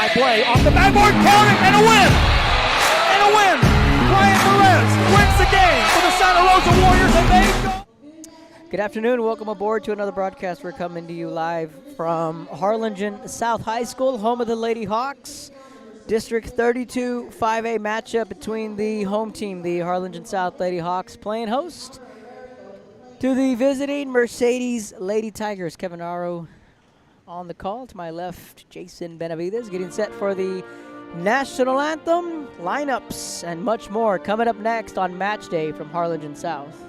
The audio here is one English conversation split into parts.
High play off the backboard, counting, and a win! And a win! Brian Perez wins the game for the Santa Rosa Warriors, and they go. Good afternoon. Welcome aboard to another broadcast. We're coming to you live from Harlingen South High School, home of the Lady Hawks. District 32 5A matchup between the home team, the Harlingen South Lady Hawks, playing host to the visiting Mercedes Lady Tigers. Kevin Aro on the call. To my left, Jason Benavides getting set for the national anthem, lineups, and much more coming up next on Match Day from Harlingen South.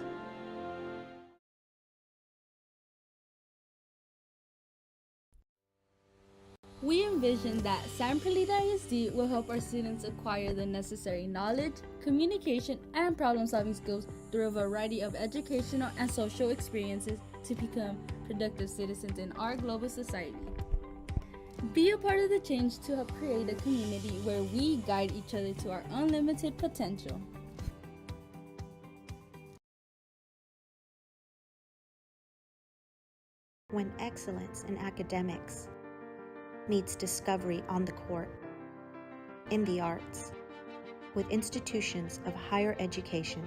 We envision that San Perlita ISD will help our students acquire the necessary knowledge, communication, and problem-solving skills through a variety of educational and social experiences to become productive citizens in our global society. Be a part of the change to help create a community where we guide each other to our unlimited potential. When excellence in academics meets discovery on the court, in the arts, with institutions of higher education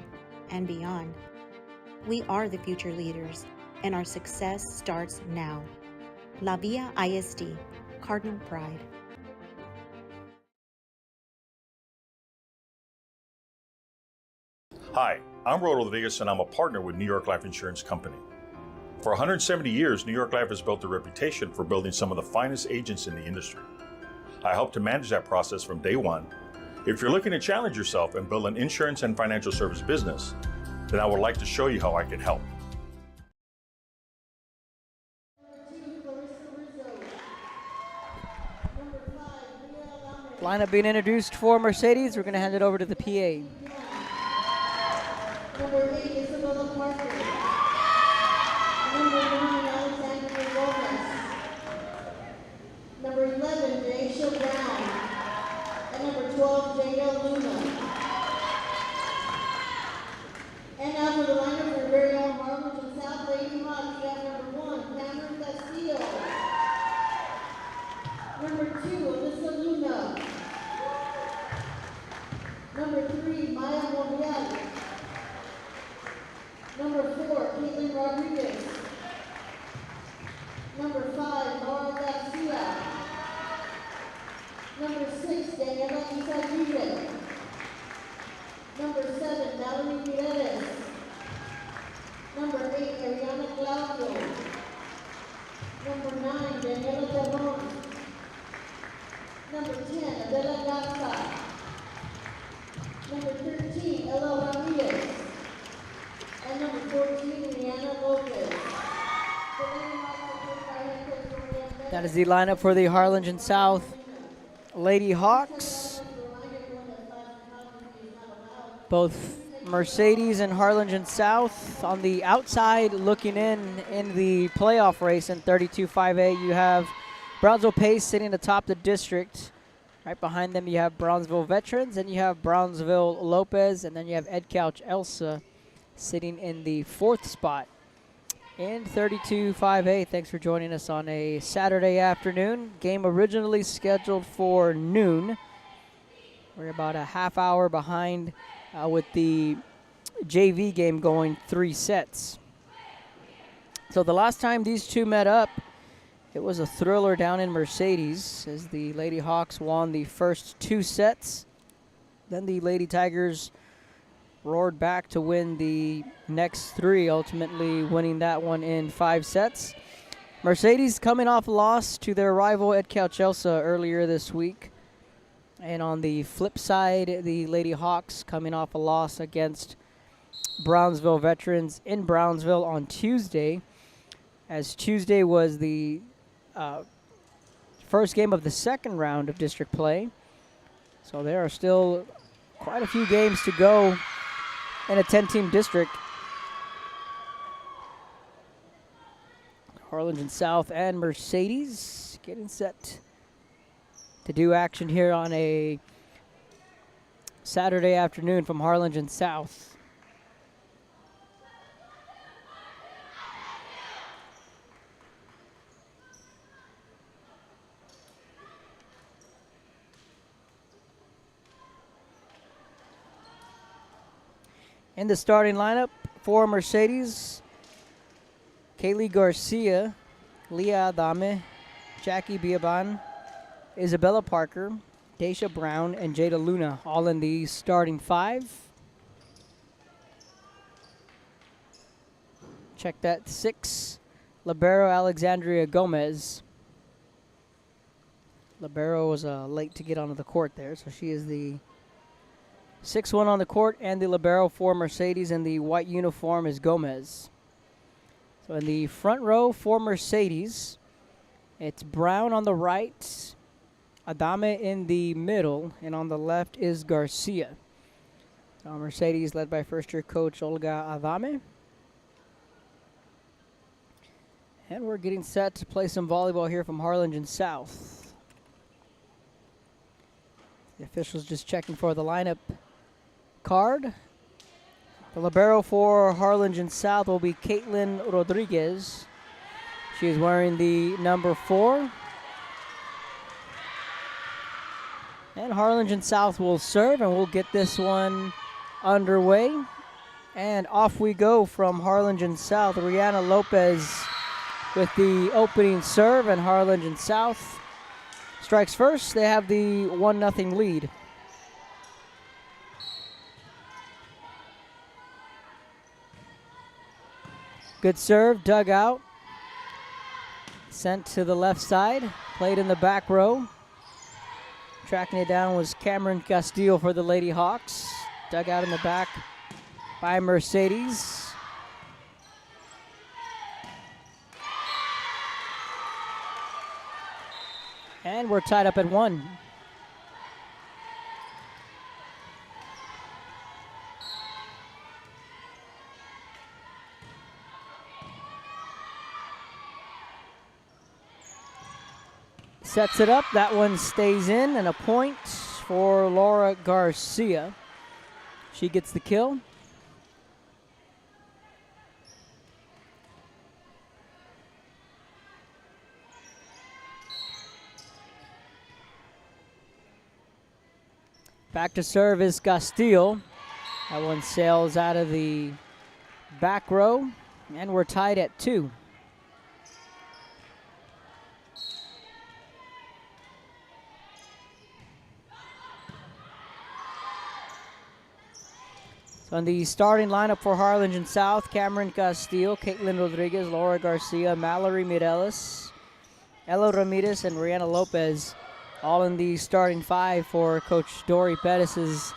and beyond, we are the future leaders, and our success starts now. La Villa ISD, Cardinal Pride. Hi, I'm Rolando Rodriguez, and I'm a partner with New York Life Insurance Company. For 170 years, New York Life has built a reputation for building some of the finest agents in the industry. I help to manage that process from day one. If you're looking to challenge yourself and build an insurance and financial service business, then I would like to show you how I can help. Lineup being introduced for Mercedes. We're going to hand it over to the PA. Number 8 is Isabella Parker. Number 9, Alexandra Gomez. Number 11, Daisha Brown. And number 12, Jada Luna. And now for the lineup for very own Harlingen South Lady Hawks, we have number 1, Cameron Castillo. Number 2, Alyssa Luna. Number 3, Maya Monreal. Number 4, Caitlin Rodriguez. Number 5, Laura Garcia. Number 6, Daniela Isaguirre. Number 7, Melanie Mireles. Number 8, Ariana Claudio. Number 9, Daniela Terron. Number 10, Adela Garza. Number 13, Ella Ramirez. And number 14, Rihanna Lopez. That is the lineup for the Harlingen South Lady Hawks. Both Mercedes and Harlingen South on the outside looking in the playoff race in 32 5A. You have Brownsville Pace sitting atop the district. Right behind them you have Brownsville Veterans, and you have Brownsville Lopez, and then you have Ed Couch Elsa sitting in the 4th spot in 32 5A. Thanks for joining us on a Saturday afternoon. Game originally scheduled for noon. We're about a half hour behind with the JV game going 3 sets. So the last time these two met up, it was a thriller down in Mercedes as the Lady Hawks won the first 2 sets. Then the Lady Tigers roared back to win the next 3, ultimately winning that one in 5 sets. Mercedes coming off a loss to their rival Ed Couch-Elsa earlier this week. And on the flip side, the Lady Hawks coming off a loss against Brownsville Veterans in Brownsville on Tuesday, as Tuesday was the first game of the second round of district play. So there are still quite a few games to go in a 10-team district. Harlingen South and Mercedes getting set to do action here on a Saturday afternoon from Harlingen South. In the starting lineup for Mercedes, Kaylee Garcia, Leah Adame, Jackie Biaban, Isabella Parker, Daisha Brown, and Jada Luna, all in the starting 5. Check that, 6, libero Alexandria Gomez. Libero was late to get onto the court there, so she is the 6-1 on the court, and the libero for Mercedes in the white uniform is Gomez. So in the front row for Mercedes, it's Brown on the right, Adame in the middle, and on the left is Garcia. Mercedes led by first-year coach Olga Adame. And we're getting set to play some volleyball here from Harlingen South. The officials just checking for the lineup card. The libero for Harlingen South will be Caitlin Rodriguez. She is wearing the number 4. And Harlingen South will serve, and we'll get this one underway. And off we go from Harlingen South. Rihanna Lopez with the opening serve, and Harlingen South strikes first. They have the 1-0 lead. Good serve, dug out. Sent to the left side, played in the back row. Tracking it down was Cameron Castillo for the Lady Hawks. Dug out in the back by Mercedes. And we're tied up at 1. Sets it up. That one stays in, and a point for Laura Garcia. She gets the kill. Back to serve is Castillo. That one sails out of the back row, and we're tied at 2. So in the starting lineup for Harlingen South, Cameron Castillo, Caitlin Rodriguez, Laura Garcia, Mallory Mireles, Ella Ramirez, and Rihanna Lopez, all in the starting 5 for Coach Dory Pettis'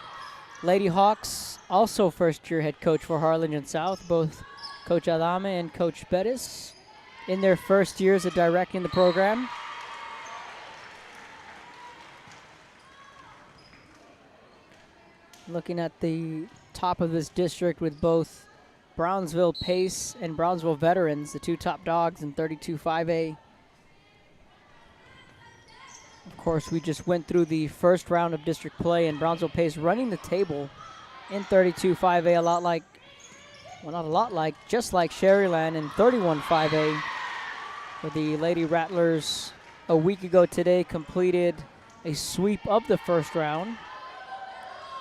Lady Hawks. Also first-year head coach for Harlingen South, both Coach Adame and Coach Pettis in their first years of directing the program. Looking at the top of this district with both Brownsville Pace and Brownsville Veterans, the 2 top dogs in 32-5A. Of course, we just went through the first round of district play, and Brownsville Pace running the table in 32-5A, a lot like, well, not a lot like, just like Sherryland in 31-5A. For the Lady Rattlers, a week ago today, completed a sweep of the first round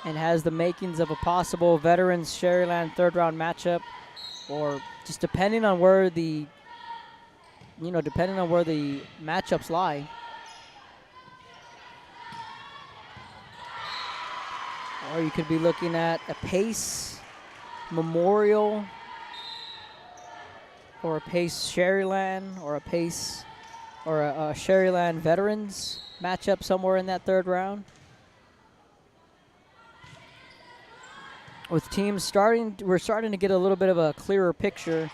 and has the makings of a possible Veterans Sherryland third round matchup, or just depending on where the, depending on where the matchups lie. Or you could be looking at a Pace Memorial, or a Pace Sherryland, or a Pace, or a Sherryland Veterans matchup somewhere in that third round. With teams we're starting to get a little bit of a clearer picture,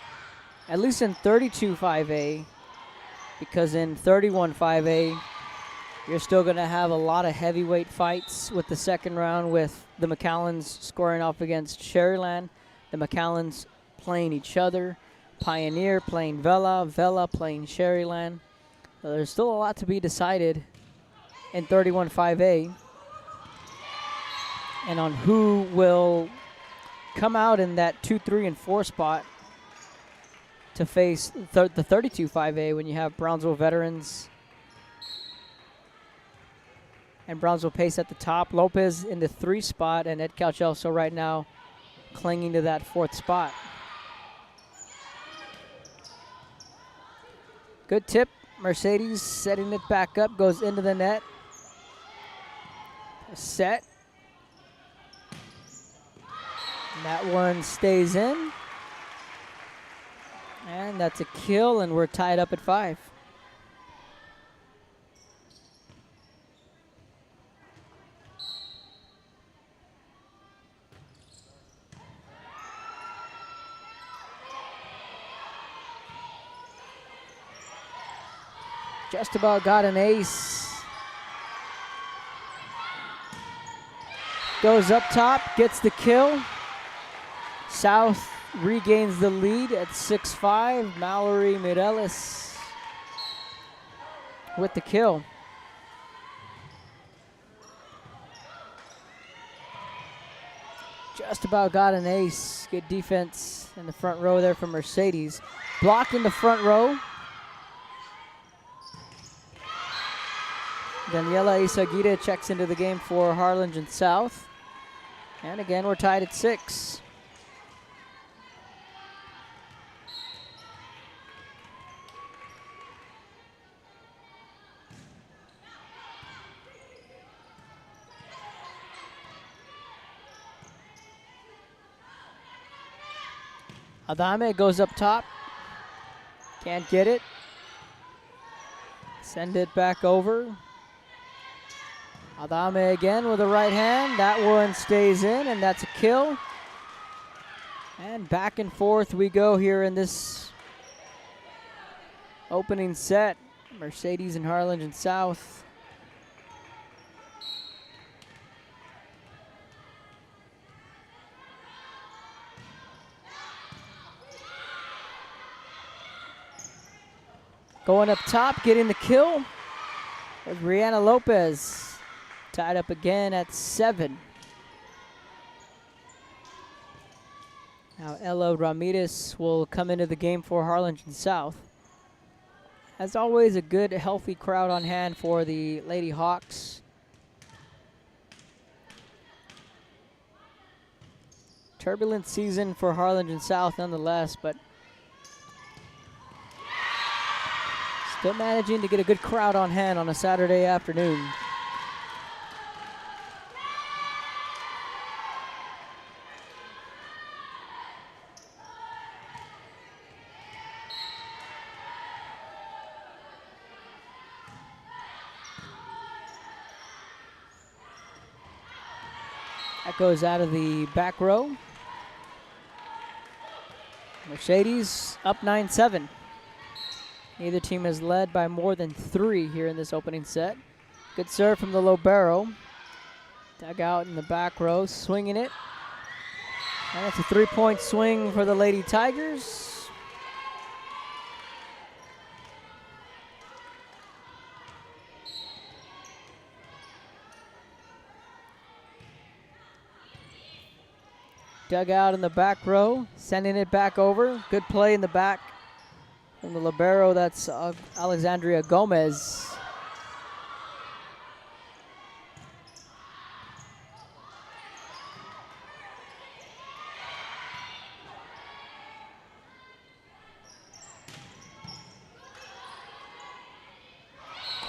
at least in 32-5A, because in 31-5A, you're still going to have a lot of heavyweight fights with the second round, with the McAllens scoring off against Sherryland, the McAllens playing each other, Pioneer playing Vela, Vela playing Sherryland. So there's still a lot to be decided in 31-5A, and on who will come out in that 2, 3, and 4 spot to face the 32-5A when you have Brownsville Veterans and Brownsville Pace at the top. Lopez in the 3 spot, and Ed Calchelso right now clinging to that 4th spot. Good tip. Mercedes setting it back up, goes into the net. Set. And that one stays in. And that's a kill, and we're tied up at 5. Just about got an ace. Goes up top, gets the kill. South regains the lead at 6-5. Mallory Mireles with the kill. Just about got an ace. Good defense in the front row there from Mercedes. Blocked in the front row. Daniela Isaguirre checks into the game for Harlingen South. And again, we're tied at 6. Adame goes up top. Can't get it. Send it back over. Adame again with a right hand. That one stays in, and that's a kill. And back and forth we go here in this opening set. Mercedes and Harlingen South. Going up top, getting the kill was Brianna Lopez. Tied up again at 7. Now Ella Ramirez will come into the game for Harlingen South. As always, a good, healthy crowd on hand for the Lady Hawks. Turbulent season for Harlingen South nonetheless, but still managing to get a good crowd on hand on a Saturday afternoon. That goes out of the back row. Mercedes up 9-7. Neither team has led by more than 3 here in this opening set. Good serve from the libero. Dug out in the back row, swinging it. And that's a 3-point swing for the Lady Tigers. Dug out in the back row, sending it back over. Good play in the back from the libero. That's Alexandria Gomez.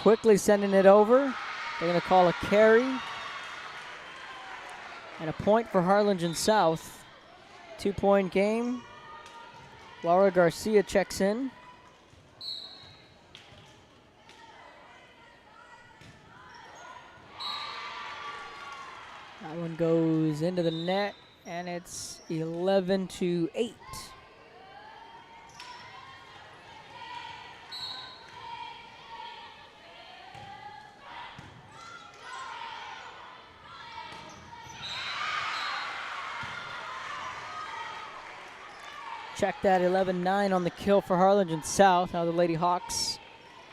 Quickly sending it over. They're going to call a carry. And a point for Harlingen South. 2-point game. Laura Garcia checks in. That one goes into the net, and it's 11-8. Check that, 11-9 on the kill for Harlingen South. Now the Lady Hawks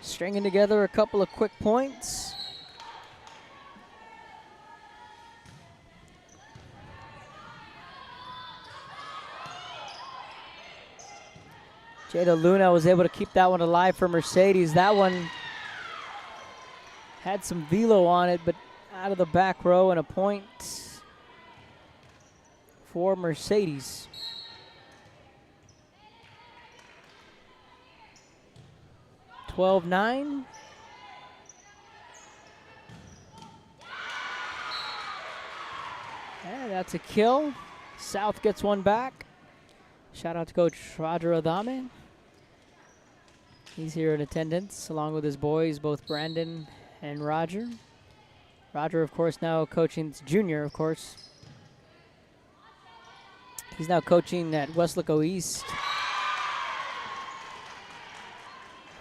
stringing together a couple of quick points. Jada Luna was able to keep that one alive for Mercedes. That one had some velo on it, but out of the back row, and a point for Mercedes. (12-9). And that's a kill. South gets one back. Shout out to Coach Roger Adame. He's here in attendance along with his boys, both Brandon and Roger. Roger, of course, now coaching junior, of course. He's now coaching at Westlaco East.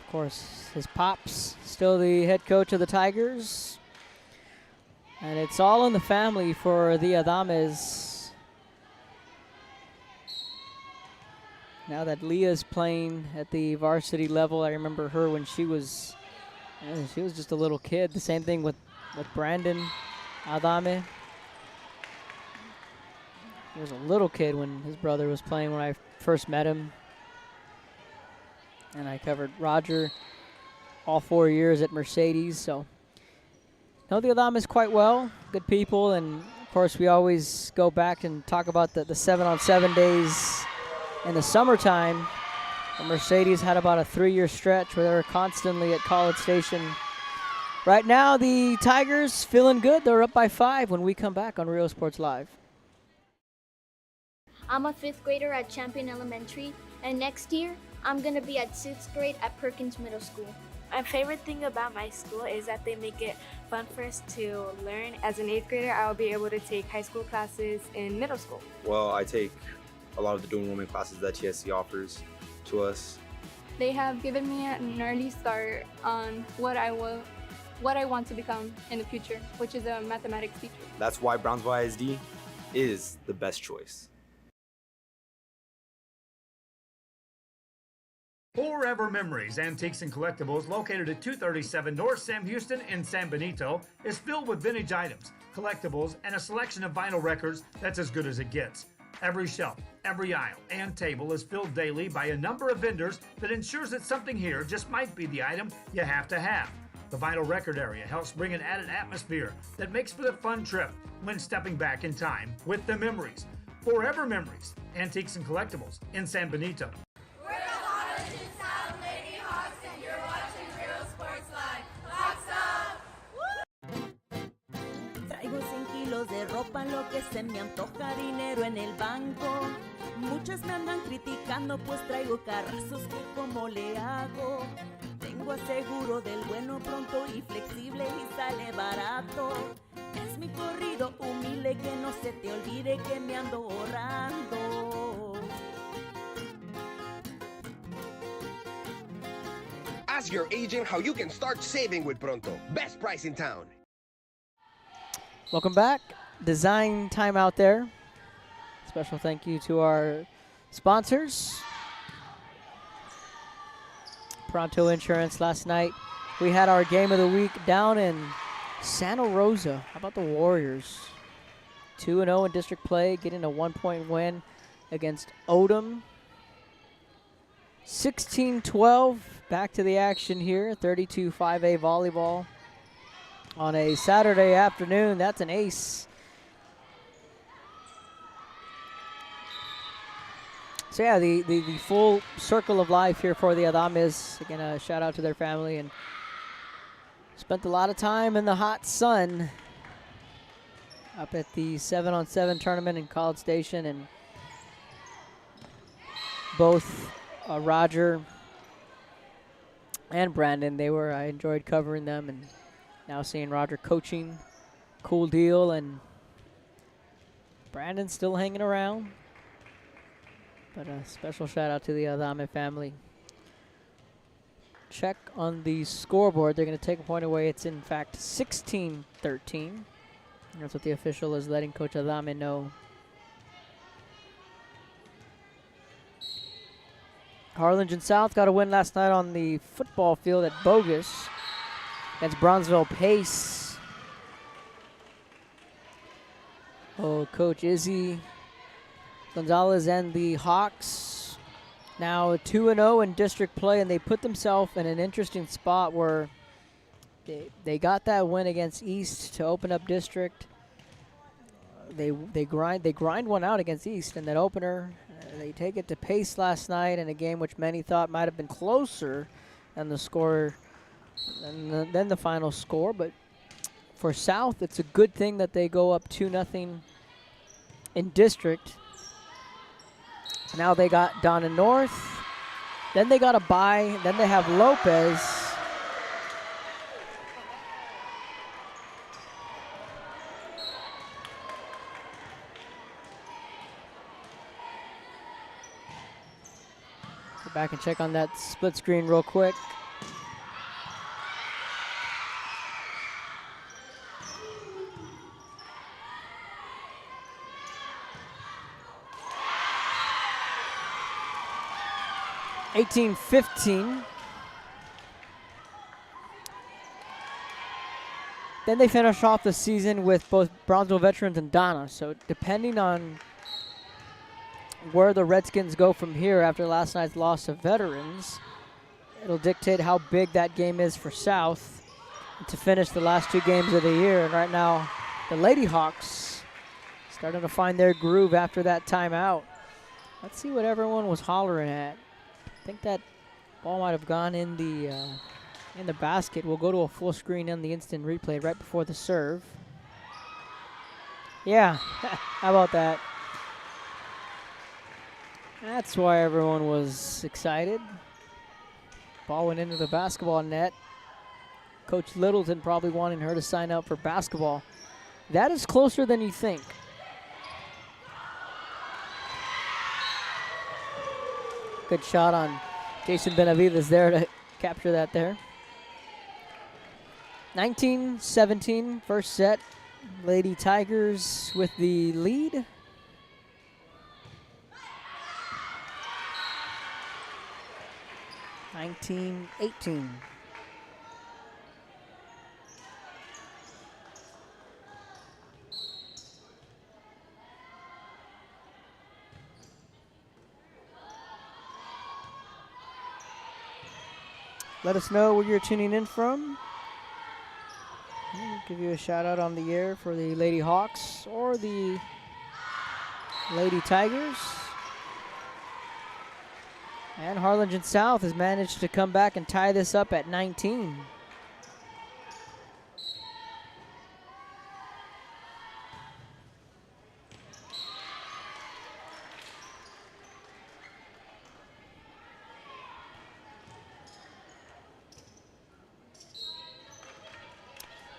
Of course, his pops, still the head coach of the Tigers. And it's all in the family for the Adames. Now that Leah's playing at the varsity level, I remember her when she was just a little kid. The same thing with Brandon Adame. He was a little kid when his brother was playing when I first met him. And I covered Roger all 4 years at Mercedes, so know the Adames quite well, good people, and of course we always go back and talk about the 7-on-7 days in the summertime. And Mercedes had about a 3-year stretch where they were constantly at College Station. Right now, the Tigers feeling good. They're up by 5 when we come back on Rio Sports Live. I'm a 5th grader at Champion Elementary, and next year, I'm going to be at 6th grade at Perkins Middle School. My favorite thing about my school is that they make it fun for us to learn. As an 8th grader, I will be able to take high school classes in middle school. Well, I take a lot of the dual enrollment classes that TSC offers to us. They have given me an early start on what I want to become in the future, which is a mathematics teacher. That's why Brownsville ISD is the best choice. Forever Memories, Antiques and Collectibles, located at 237 North Sam Houston in San Benito, is filled with vintage items, collectibles, and a selection of vinyl records that's as good as it gets. Every shelf, every aisle, and table is filled daily by a number of vendors that ensures that something here just might be the item you have to have. The vinyl record area helps bring an added atmosphere that makes for the fun trip when stepping back in time with the memories. Forever Memories, Antiques and Collectibles in San Benito. De ropa lo que se me antoja, dinero en el banco. Muchos me andan criticando pues traigo carrazos que como le hago. Tengo aseguro del bueno, pronto y flexible y sale barato. Es mi corrido humilde, que no se te olvide que me ando ahorrando. Ask your agent how you can start saving with Pronto. Best price in town. Welcome back. Design time out there. Special thank you to our sponsors. Pronto Insurance. Last night we had our game of the week down in Santa Rosa. How about the Warriors? 2-0 in district play, getting a 1-point win against Odom. 16-12. Back to the action here. 32-5A volleyball. On a Saturday afternoon, that's an ace. So yeah, the full circle of life here for the Adames. Again, a shout out to their family, and spent a lot of time in the hot sun up at the 7-on-7 tournament in College Station, and both Roger and Brandon, I enjoyed covering them, and now seeing Roger coaching, cool deal, and Brandon still hanging around. But a special shout out to the Adame family. Check on the scoreboard. They're going to take a point away. It's in fact 16-13. That's what the official is letting Coach Adame know. Harlingen South got a win last night on the football field at Bogus against Bronzeville Pace. Oh, Coach Izzy Gonzalez and the Hawks now 2-0 in district play, and they put themselves in an interesting spot where they got that win against East to open up district. they grind one out against East in that opener. They take it to Pace last night in a game which many thought might have been closer than the score, than the final score. But for South, it's a good thing that they go up 2-0 in district. Now they got Donna North. Then they got a bye. Then they have Lopez. Go back and check on that split screen real quick. (18-15). Then they finish off the season with both Brownsville veterans and Donna. So depending on where the Redskins go from here after last night's loss of veterans, it'll dictate how big that game is for South to finish the last 2 games of the year. And right now, the Lady Hawks starting to find their groove after that timeout. Let's see what everyone was hollering at. I think that ball might have gone in the basket. We'll go to a full screen on the instant replay right before the serve. Yeah, how about that? That's why everyone was excited. Ball went into the basketball net. Coach Littleton probably wanting her to sign up for basketball. That is closer than you think. Good shot on Jason Benavides there to capture that there. 19-17, first set. Lady Tigers with the lead. (19-18). Let us know where you're tuning in from. We'll give you a shout out on the air for the Lady Hawks or the Lady Tigers. And Harlingen South has managed to come back and tie this up at 19.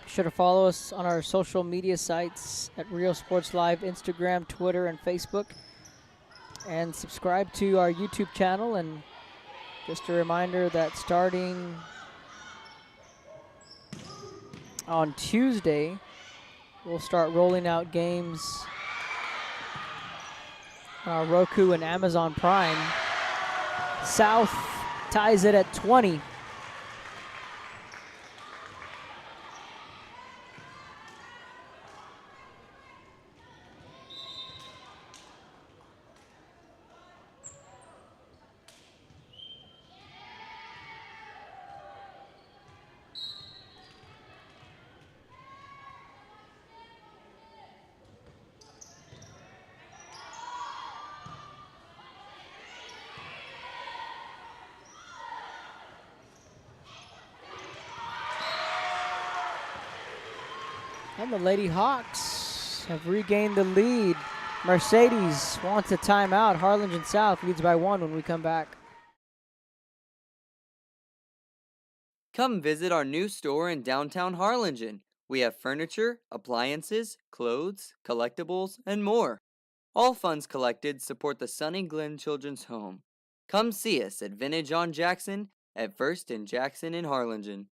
Be sure to follow us on our social media sites at Real Sports Live, Instagram, Twitter, and Facebook. And subscribe to our YouTube channel. And just a reminder that starting on Tuesday, we'll start rolling out games on our Roku and Amazon Prime. South ties it at 20. And the Lady Hawks have regained the lead. Mercedes wants a timeout. Harlingen South leads by 1 when we come back. Come visit our new store in downtown Harlingen. We have furniture, appliances, clothes, collectibles, and more. All funds collected support the Sunny Glen Children's Home. Come see us at Vintage on Jackson at First and Jackson in Harlingen.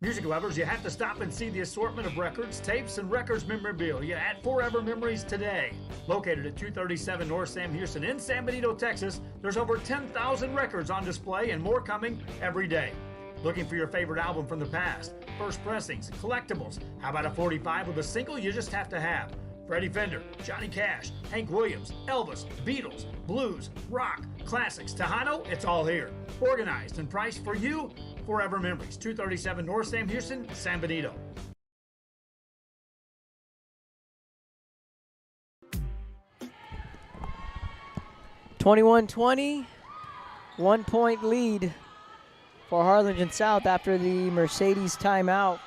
Music lovers, you have to stop and see the assortment of records, tapes, and records memorabilia at Forever Memories today. Located at 237 North Sam Houston in San Benito, Texas, there's over 10,000 records on display and more coming every day. Looking for your favorite album from the past, first pressings, collectibles. How about a 45 with a single you just have to have? Freddie Fender, Johnny Cash, Hank Williams, Elvis, Beatles, blues, rock, classics, Tejano, it's all here. Organized and priced for you. Forever Memories, 237 North Sam Houston, San Benito. 21-20, 1 point lead for Harlingen South after the Mercedes timeout.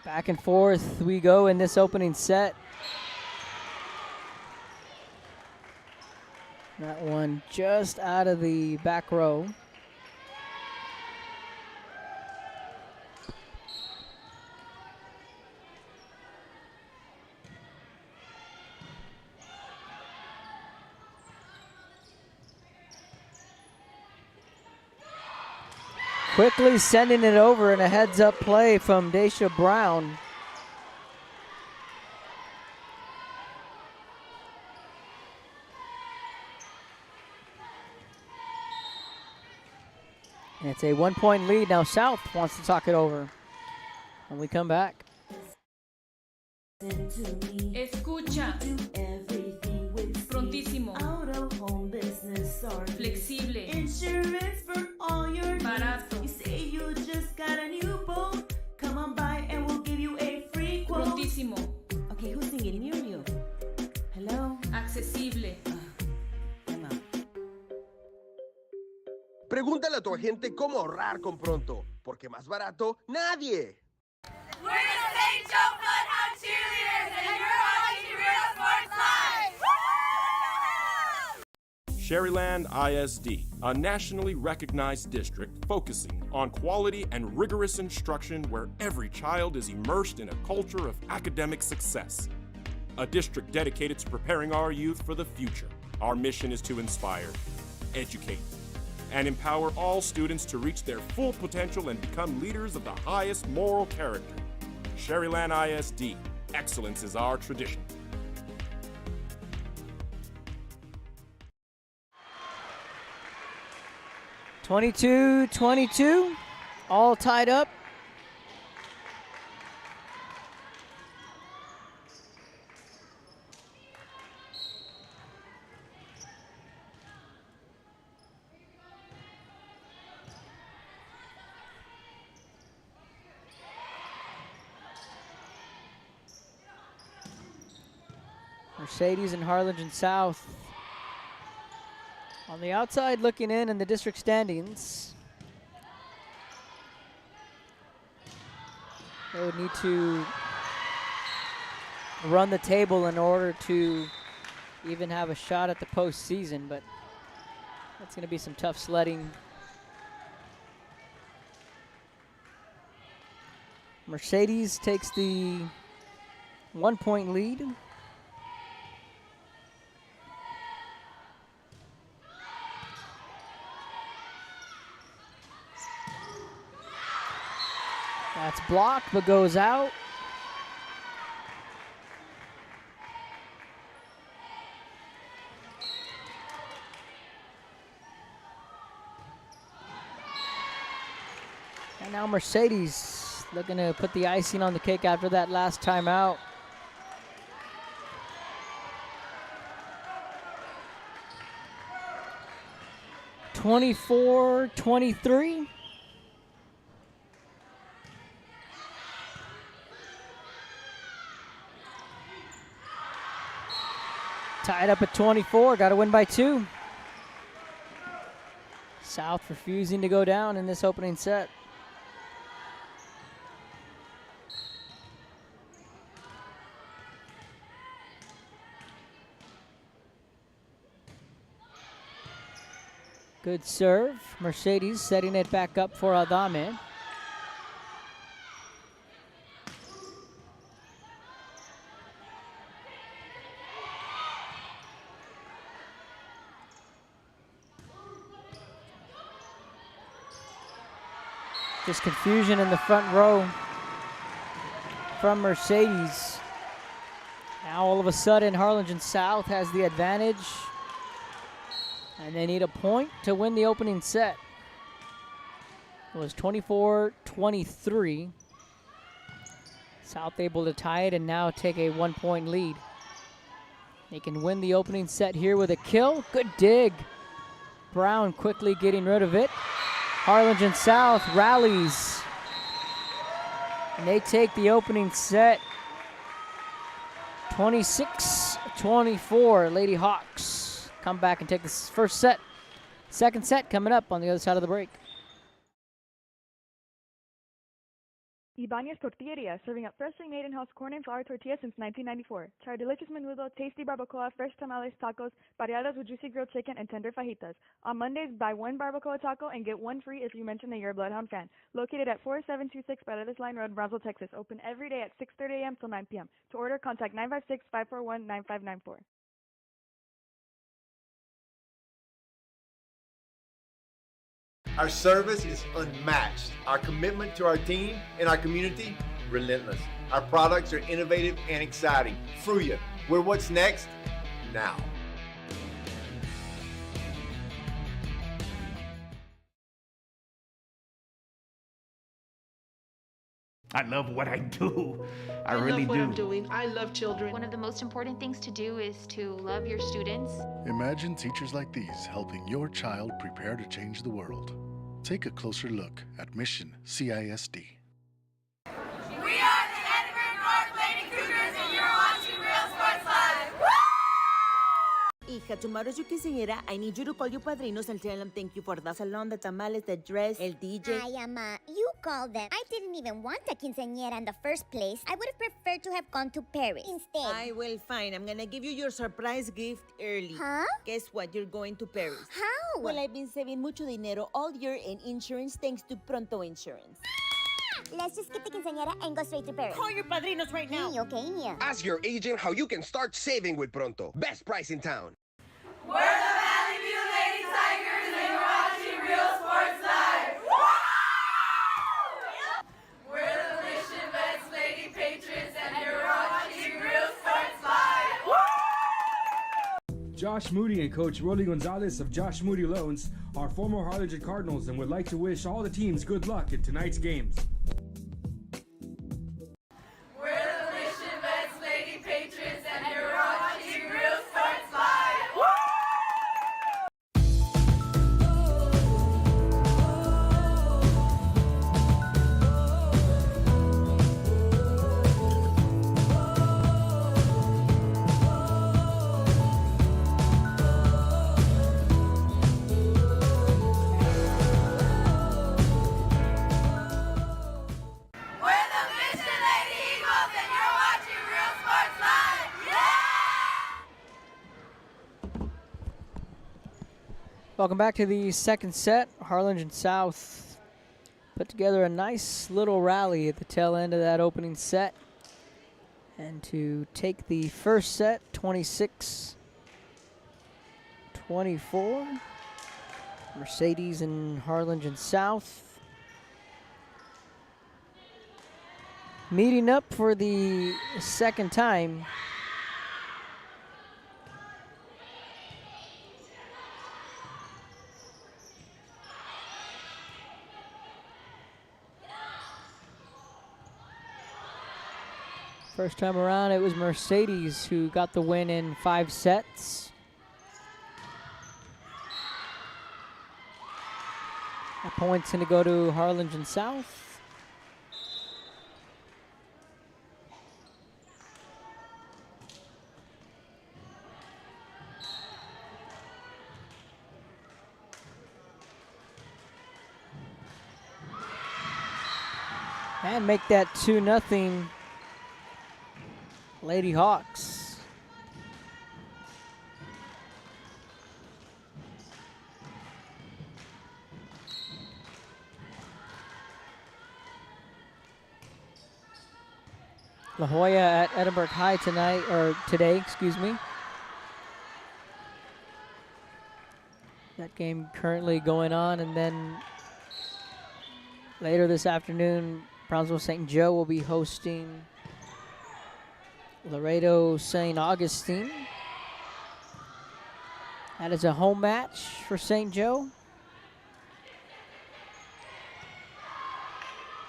Back and forth we go in this opening set. That one just out of the back row. Quickly sending it over and a heads-up play from Daisha Brown. And it's a 1 point lead. Now South wants to talk it over. When we come back. Escucha. Prontísimo. Flexible. Insurance for all your Barato. You say you just got a new boat. Come on by and we'll give you a free quote. Prontísimo. Okay, who's singing near you? Hello? Accesible. I'm out. Pregúntale a tu agente cómo ahorrar con Pronto, porque más barato, nadie. We're the St. Joe Bloodhound Cheerleaders, and you're watching Real Sports Live! Sherryland ISD, a nationally recognized district focusing on quality and rigorous instruction where every child is immersed in a culture of academic success. A district dedicated to preparing our youth for the future. Our mission is to inspire, educate, and empower all students to reach their full potential and become leaders of the highest moral character. Sherryland ISD, excellence is our tradition. (22-22), all tied up. Mercedes and Harlingen South on the outside looking in the district standings. They would need to run the table in order to even have a shot at the postseason, but that's going to be some tough sledding. Mercedes takes the 1 point lead. That's blocked, but goes out. And now Mercedes looking to put the icing on the cake after that last timeout. (24-23). Tied up at 24, got to win by 2. South refusing to go down in this opening set. Good serve. Mercedes setting it back up for Adame. Just confusion in the front row from Mercedes. Now all of a sudden Harlingen South has the advantage and they need a point to win the opening set. It was 24-23. South able to tie it and now take a 1 point lead. They can win the opening set here with a kill. Good dig. Brown quickly getting rid of it. Harlingen South rallies And they take the opening set 26-24. Lady Hawks come back and take this first set. Second set coming up on the other side of the break. Ibanez Tortilleria, serving up freshly made in-house corn and flour tortillas since 1994. Try our delicious menudo, tasty barbacoa, fresh tamales, tacos, variadas with juicy grilled chicken, and tender fajitas. On Mondays, buy one barbacoa taco and get one free if you mention that you're a Bloodhound fan. Located at 4726 Paredes Line Road, Brownsville, Texas. Open every day at 6:30 a.m. till 9 p.m. To order, contact 956-541-9594. Our service is unmatched. Our commitment to our team and our community, relentless. Our products are innovative and exciting. Fruya, we're what's next now. I love what I do. I really love what do. I'm doing. I love children. One of the most important things to do is to love your students. Imagine teachers like these helping your child prepare to change the world. Take a closer look at Mission CISD. We are the Edinburgh North Lady Cougars, and you're watching Real Sports Live. Hija, tomorrow is your quinceañera. I need you to call your padrinos and tell them thank you for the salon, the tamales, the dress, el DJ. Ay, Ama, you call them. I didn't even want a quinceañera in the first place. I would have preferred to have gone to Paris instead. I will, fine. I'm gonna give you your surprise gift early. Huh? Guess what? You're going to Paris. How? Well, I've been saving mucho dinero all year in insurance thanks to Pronto Insurance. Let's just skip the quinceañera and go straight to Paris. Call your padrinos right now. Okay. Ask your agent how you can start saving with Pronto. Best price in town. We're the Valley View Lady Tigers, and you're watching Real Sports Live. We're the Mission Vets Lady Patriots, and you're watching Real Sports Live. Josh Moody and Coach Rolly Gonzalez of Josh Moody Loans are former Harlingen Cardinals and would like to wish all the teams good luck in tonight's games. We're the Mission Vets Lady Patriots, and you're watching Real Sports Live. We're the Mission Lady Eagles, and you're watching Real Sports Live. Welcome back to the second set. Harlingen South put together a nice little rally at the tail end of that opening set. And to take the first set, 26-24. Mercedes and Harlingen South meeting up for the second time. First time around, it was Mercedes who got the win in 5 sets. That point's going to go to Harlingen South. And make that 2-0 Lady Hawks. La Jolla at Edinburgh High today, excuse me. That game currently going on, and then later this afternoon, Brownsville St. Joe will be hosting Laredo St. Augustine. That is a home match for St. Joe.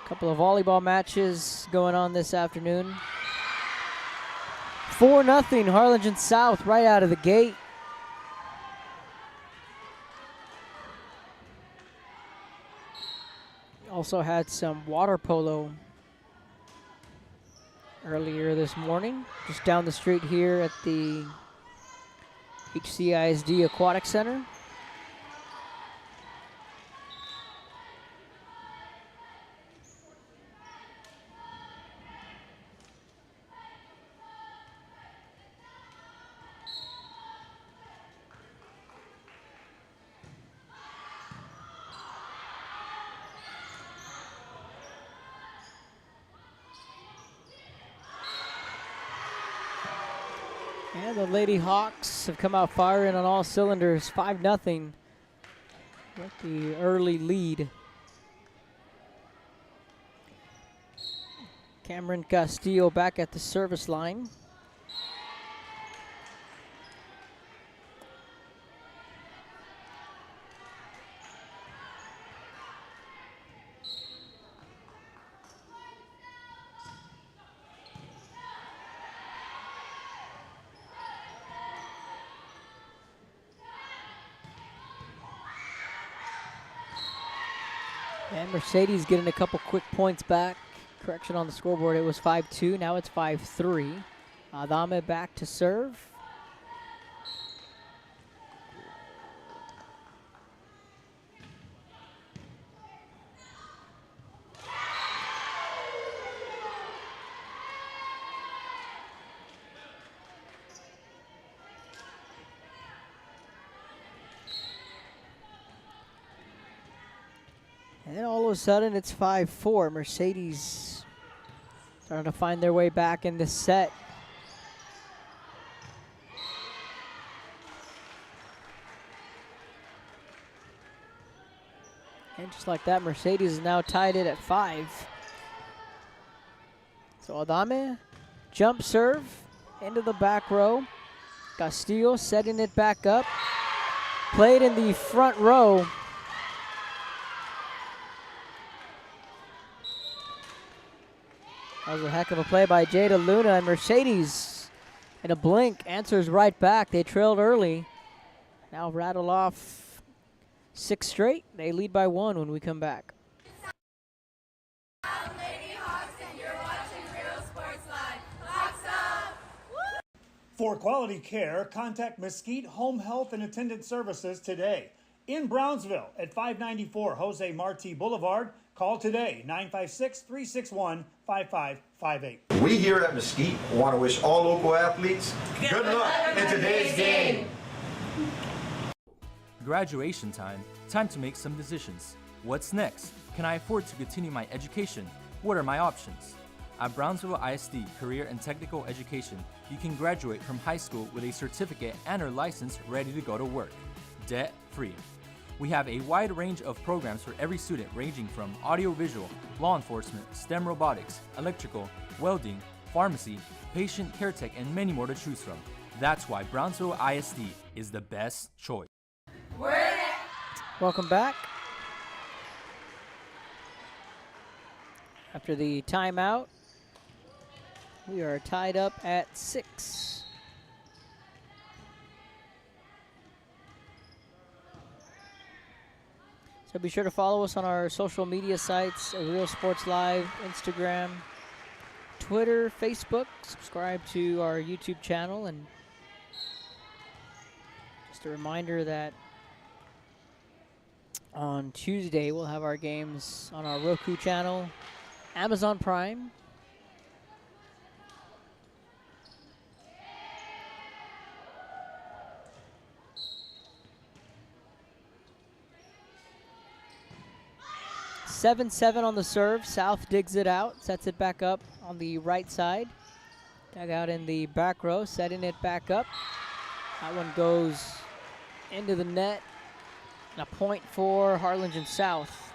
A couple of volleyball matches going on this afternoon. 4-0 Harlingen South right out of the gate. Also had some water polo earlier this morning, just down the street here at the HCISD Aquatic Center. And the Lady Hawks have come out firing on all cylinders, 5-0 with the early lead. Cameron Castillo back at the service line. And Mercedes getting a couple quick points back. Correction on the scoreboard, it was 5-2, now it's 5-3. Adame back to serve. And then all of a sudden it's 5-4. Mercedes starting to find their way back in this set. And just like that, Mercedes is now tied it at 5. So Adame, jump serve into the back row. Castillo setting it back up. Played in the front row. That was a heck of a play by Jada Luna, and Mercedes, in a blink, answers right back. They trailed early. Now rattle off 6 straight. They lead by 1 when we come back. For quality care, contact Mesquite Home Health and Attendant Services today. In Brownsville at 594 Jose Marti Boulevard. Call today, 956-361-5558. We here at Mesquite want to wish all local athletes good luck in today's game. Graduation time. Time to make some decisions. What's next? Can I afford to continue my education? What are my options? At Brownsville ISD Career and Technical Education, you can graduate from high school with a certificate and or license ready to go to work, debt-free. We have a wide range of programs for every student, ranging from audiovisual, law enforcement, STEM robotics, electrical, welding, pharmacy, patient care tech, and many more to choose from. That's why Brownsville ISD is the best choice. Welcome back. After the timeout, we are tied up at 6. So be sure to follow us on our social media sites, Real Sports Live, Instagram, Twitter, Facebook. Subscribe to our YouTube channel. And just a reminder that on Tuesday we'll have our games on our Roku channel, Amazon Prime, (7-7) on the serve. South digs it out, sets it back up on the right side. Dug out in the back row, setting it back up. That one goes into the net. And a point for Harlingen South.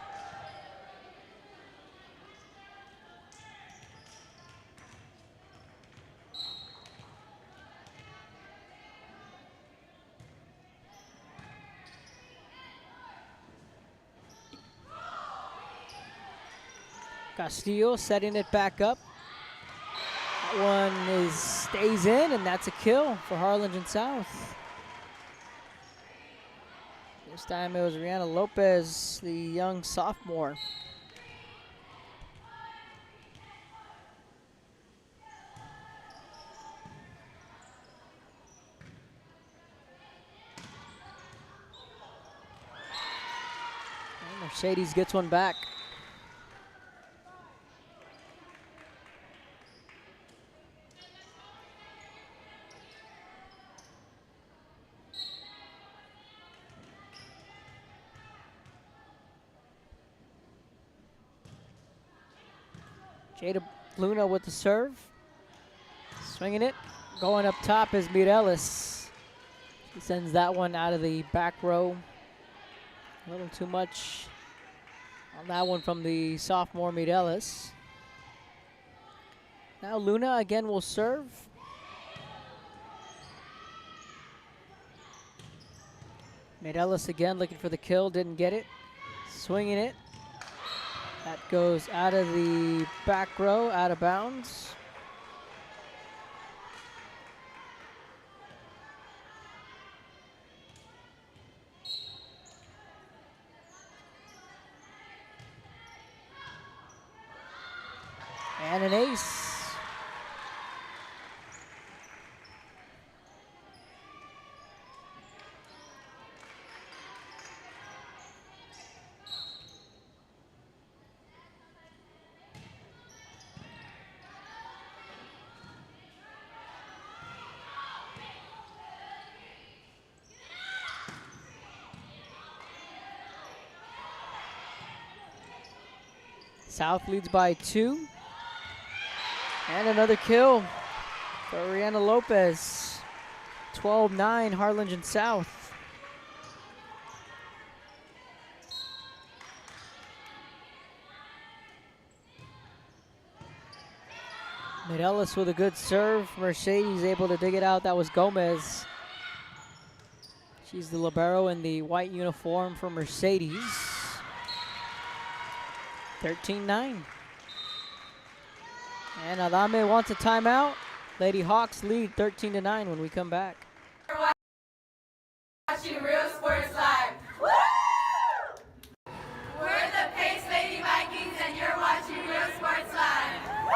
Castillo setting it back up. That one stays in, and that's a kill for Harlingen South. This time it was Rihanna Lopez, the young sophomore. Mercedes gets one back. Jada Luna with the serve. Swinging it. Going up top is Mireles. She sends that one out of the back row. A little too much on that one from the sophomore Mireles. Now Luna again will serve. Mireles again looking for the kill, didn't get it. Swinging it. That goes out of the back row, out of bounds. And an ace. South leads by 2. And another kill for Rihanna Lopez. 12-9 Harlingen South. Mireles with a good serve. Mercedes able to dig it out. That was Gomez. She's the libero in the white uniform for Mercedes. 13-9. And Adame wants a timeout. Lady Hawks lead 13-9 when we come back. Watching Real Sports Live. Woo! We're the Pace Lady Vikings and you're watching Real Sports Live. Woo!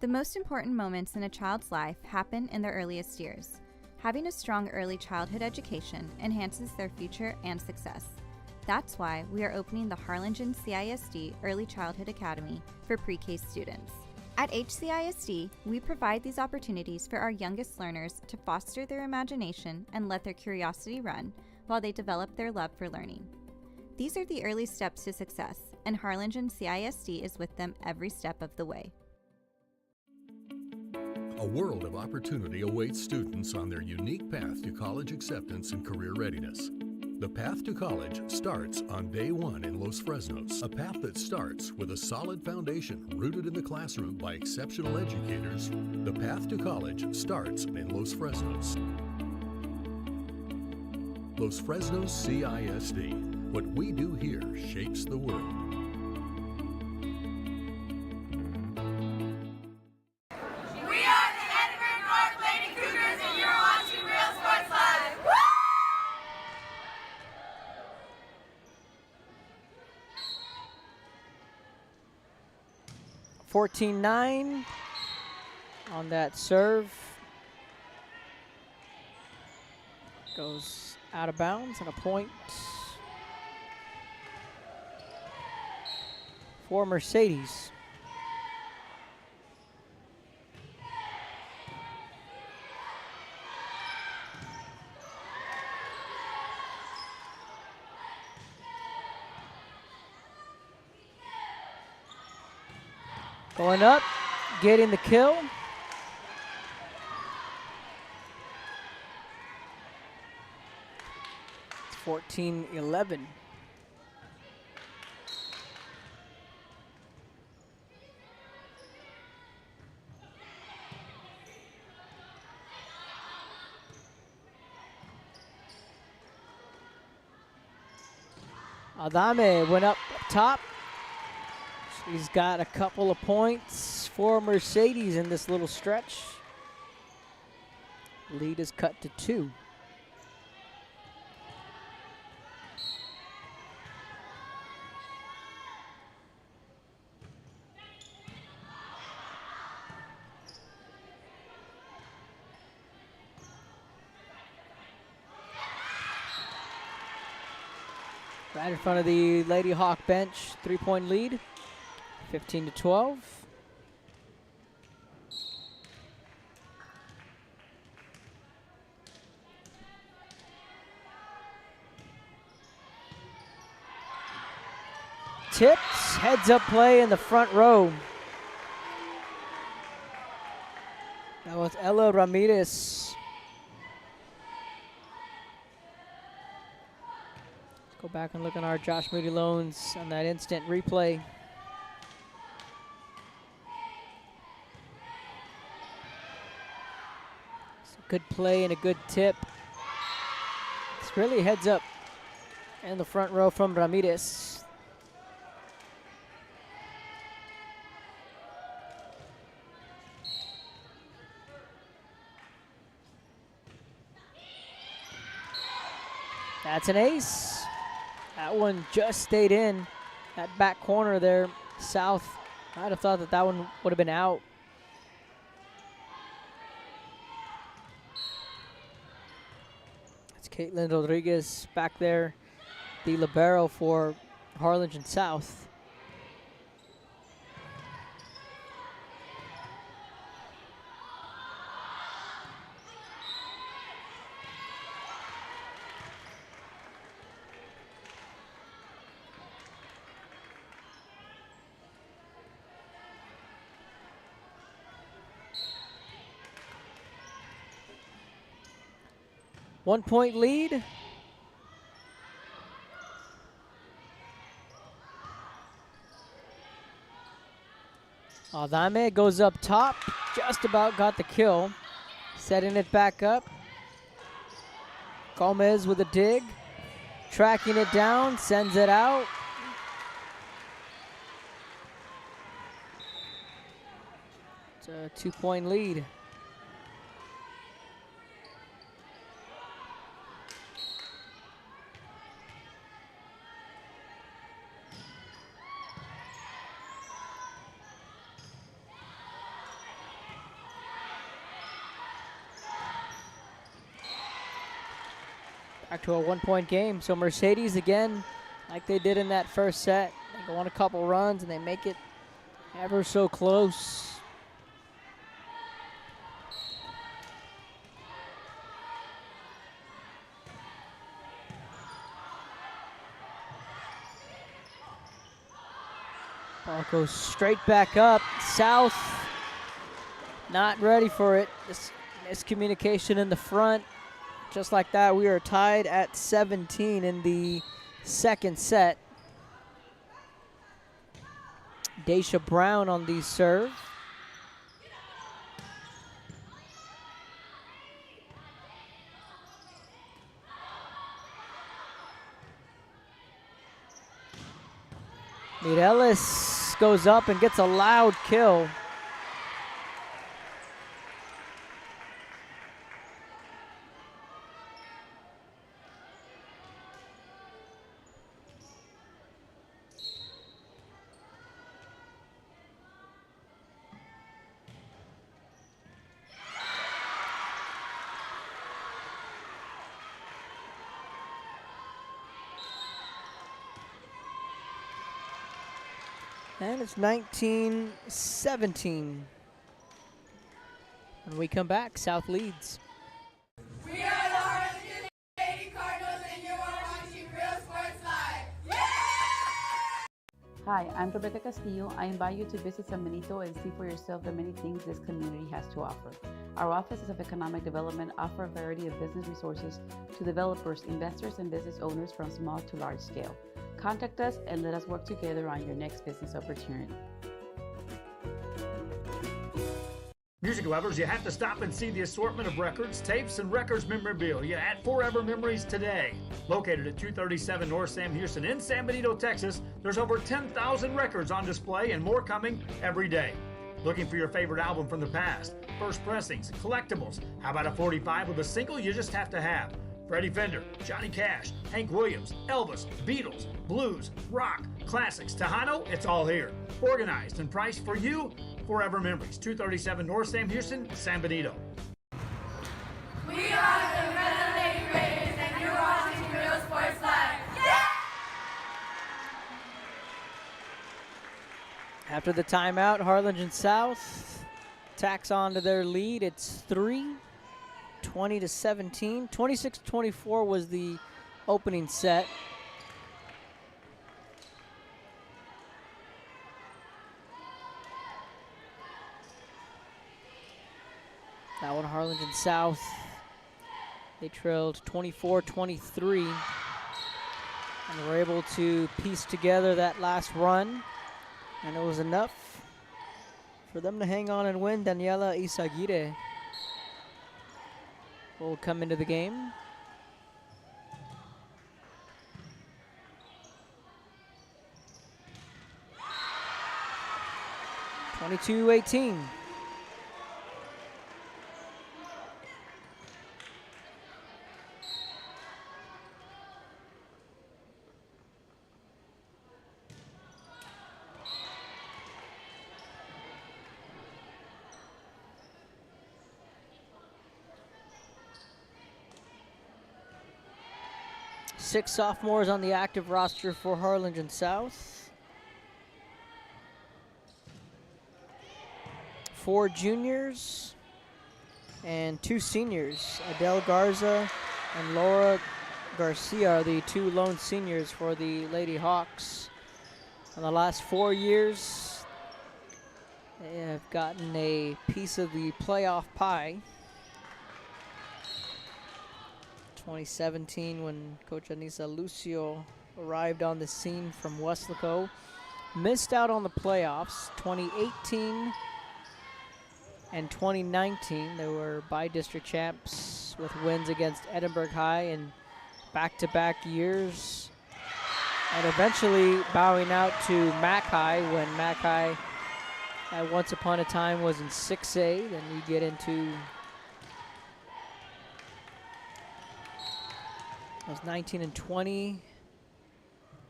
The most important moments in a child's life happen in their earliest years. Having a strong early childhood education enhances their future and success. That's why we are opening the Harlingen CISD Early Childhood Academy for pre-K students. At HCISD, we provide these opportunities for our youngest learners to foster their imagination and let their curiosity run while they develop their love for learning. These are the early steps to success, and Harlingen CISD is with them every step of the way. A world of opportunity awaits students on their unique path to college acceptance and career readiness. The path to college starts on day 1 in Los Fresnos, a path that starts with a solid foundation rooted in the classroom by exceptional educators. The path to college starts in Los Fresnos. Los Fresnos CISD. What we do here shapes the world. We are the Edinburgh North Lady Cougars and you're watching Real Sports Live. Woo! 14-9 on that serve. Goes out of bounds and a point for Mercedes. Going up, getting the kill. It's 14-11. Adame went up top. She's got a couple of points for Mercedes in this little stretch. Lead is cut to 2. Right in front of the Lady Hawk bench, 3-point lead, 15-12. Tips, heads up play in the front row. That was Ella Ramirez. Let's go back and look at our Josh Moody Loans on that instant replay. It's a good play and a good tip. It's really heads up in the front row from Ramirez. That's an ace. That one just stayed in. That back corner there, South. I'd have thought that that one would have been out. It's Caitlin Rodriguez back there, the libero for Harlingen South. One-point lead. Aldame goes up top, just about got the kill. Setting it back up. Gomez with a dig. Tracking it down, sends it out. It's a 2-point lead. Back to a 1-point game. So Mercedes again, like they did in that first set. They go on a couple runs and they make it ever so close. Ball goes straight back up. South not ready for it. This miscommunication in the front. Just like that, we are tied at 17 in the second set. Daisha Brown on the serve. Mireles goes up and gets a loud kill. And it's 19-17. When we come back, South leads. We are the Harlingen Lady Cardinals, and you are watching Real Sports Live. Yeah! Hi, I'm Rebecca Castillo. I invite you to visit San Benito and see for yourself the many things this community has to offer. Our offices of economic development offer a variety of business resources to developers, investors, and business owners from small to large scale. Contact us and let us work together on your next business opportunity. Music lovers, you have to stop and see the assortment of records, tapes, and records memorabilia at Forever Memories today. Located at 237 North Sam Houston in San Benito, Texas, there's over 10,000 records on display and more coming every day. Looking for your favorite album from the past, first pressings, collectibles. How about a 45 with a single you just have to have? Freddie Fender, Johnny Cash, Hank Williams, Elvis, Beatles, blues, rock, classics, Tejano, it's all here. Organized and priced for you, Forever Memories, 237 North Sam Houston, San Benito. We are the Red Lady Raiders, and you're watching Real Sports Live. Yeah! After the timeout, Harlingen South tacks on to their lead. It's 20-17. 26-24 was the opening set. That one, Harlingen South. They trailed 24-23 and were able to piece together that last run. And it was enough for them to hang on and win. Daniela Isaguirre will come into the game. (22-18). Six sophomores on the active roster for Harlingen South. 4 juniors and 2 seniors. Adele Garza and Laura Garcia are the 2 lone seniors for the Lady Hawks. In the last 4 years, they have gotten a piece of the playoff pie. 2017, when Coach Anissa Lucio arrived on the scene from Weslaco, missed out on the playoffs. 2018 and 2019, they were by-district champs with wins against Edinburgh High in back-to-back years, and eventually bowing out to Mac High when Mac High once upon a time was in 6A. Then we get into 19 and 20,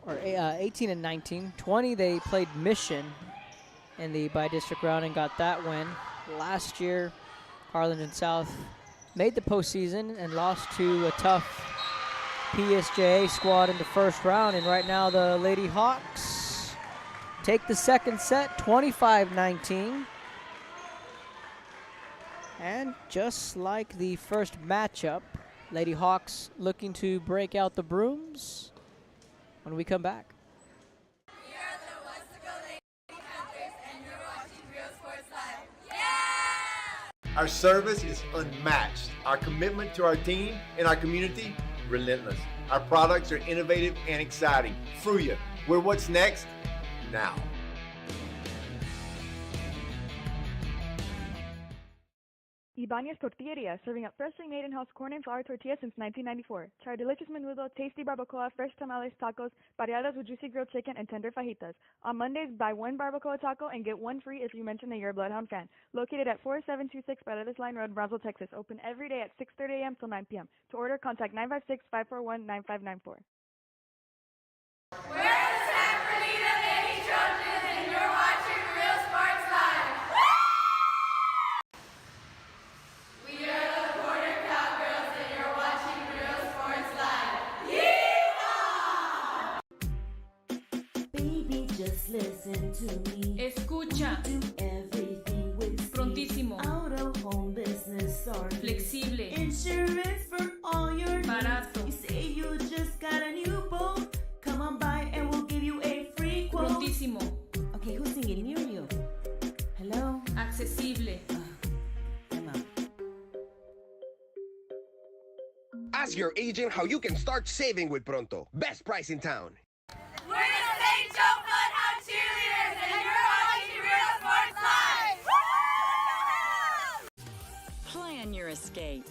or 18 and 19. 20, they played Mission in the by-district round and got that win. Last year, Harlingen South made the postseason and lost to a tough PSJA squad in the first round. And right now, the Lady Hawks take the second set, 25-19. And just like the first matchup, Lady Hawks looking to break out the brooms when we come back. We are the Weslaco Lady Panthers, and you're watching Real Sports Live. Yeah! Our service is unmatched. Our commitment to our team and our community, relentless. Our products are innovative and exciting. Fruya, we're what's next now. Ibanez Tortilleria, serving up freshly made in-house corn and flour tortillas since 1994. Try our delicious menudo, tasty barbacoa, fresh tamales, tacos, pareadas with juicy grilled chicken, and tender fajitas. On Mondays, buy 1 barbacoa taco and get 1 free if you mention that you're a Bloodhound fan. Located at 4726 Paredes Line Road, Brownsville, Texas. Open every day at 6:30 a.m. till 9 p.m. To order, contact 956-541-9594. We're the San Bernardino Lady Trojans, and you're watching Real Sports Live. We are the Border Cowgirls, and you're watching Real Sports Live. Yeehaw! Baby, just listen to me. Escucha. Do everything with speed. Prontísimo. Out of home business or Flexible. insurance for all your needs. Barato. You say you just got a new boat. Come on by and we'll give you a free quote. Prontísimo. Okay, who's singing near you? Hello? Accesible. I'm out. Ask your agent how you can start saving with Pronto. Best price in town. We're the St. Joe Bloodhound Cheerleaders, and you're watching Real Sports Live. Plan your escape.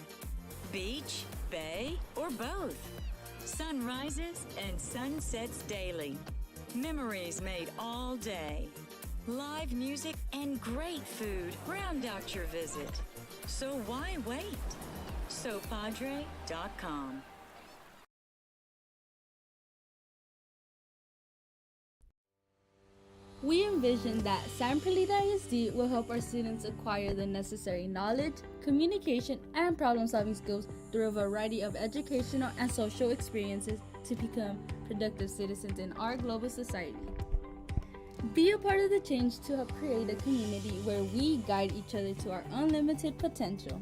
Beach, bay, or both. Sunrises and sunsets daily. Memories made all day. Live music and great food round out your visit. So why wait? SoPadre.com. We envision that San Perlita ISD will help our students acquire the necessary knowledge, communication, and problem-solving skills through a variety of educational and social experiences to become productive citizens in our global society. Be a part of the change to help create a community where we guide each other to our unlimited potential.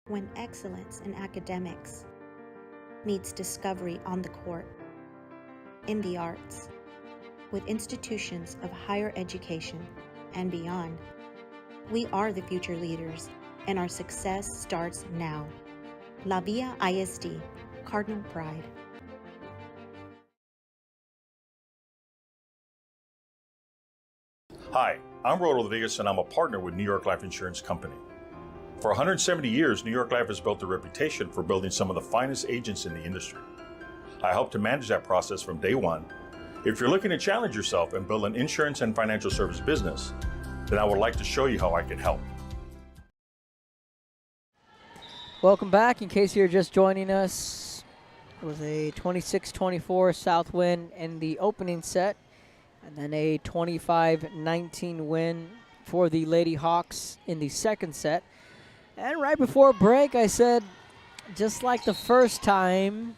When excellence in academics meets discovery on the court, in the arts, with institutions of higher education and beyond, we are the future leaders, and our success starts now. La Villa ISD, Cardinal Pride. Hi, I'm Rod Rodriguez, and I'm a partner with New York Life Insurance Company. For 170 years, New York Life has built a reputation for building some of the finest agents in the industry. I help to manage that process from day one. If you're looking to challenge yourself and build an insurance and financial service business, then I would like to show you how I can help. Welcome back. In case you're just joining us, it was a 26-24 South win in the opening set, and then a 25-19 win for the Lady Hawks in the second set. And right before break, I said, just like the first time,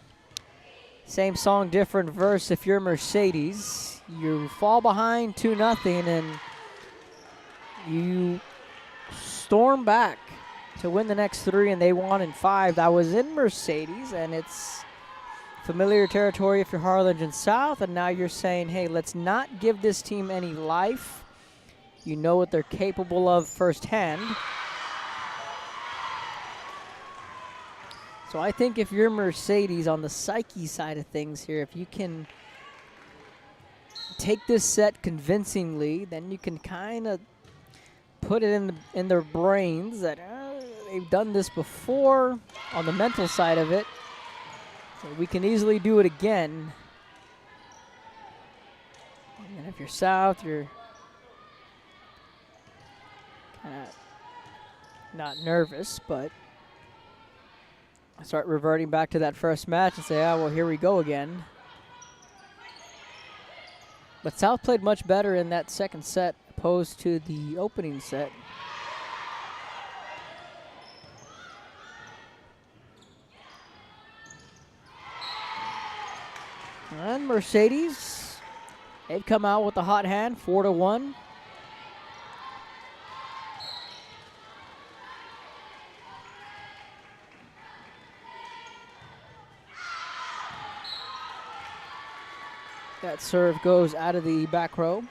same song, different verse. If you're Mercedes, you fall behind 2-0, and you storm back to win the next three, and they won in 5. That was in Mercedes, and it's familiar territory if you're Harlingen South, and now you're saying, hey, let's not give this team any life. You know what they're capable of firsthand. So I think if you're Mercedes on the psyche side of things here, if you can take this set convincingly, then you can kind of put it in their brains that they've done this before on the mental side of it. So we can easily do it again. And if you're South, you're kind of not nervous, but start reverting back to that first match and say, well, here we go again. But South played much better in that second set opposed to the opening set. And Mercedes, they've come out with a hot hand, 4-1. That serve goes out of the back row.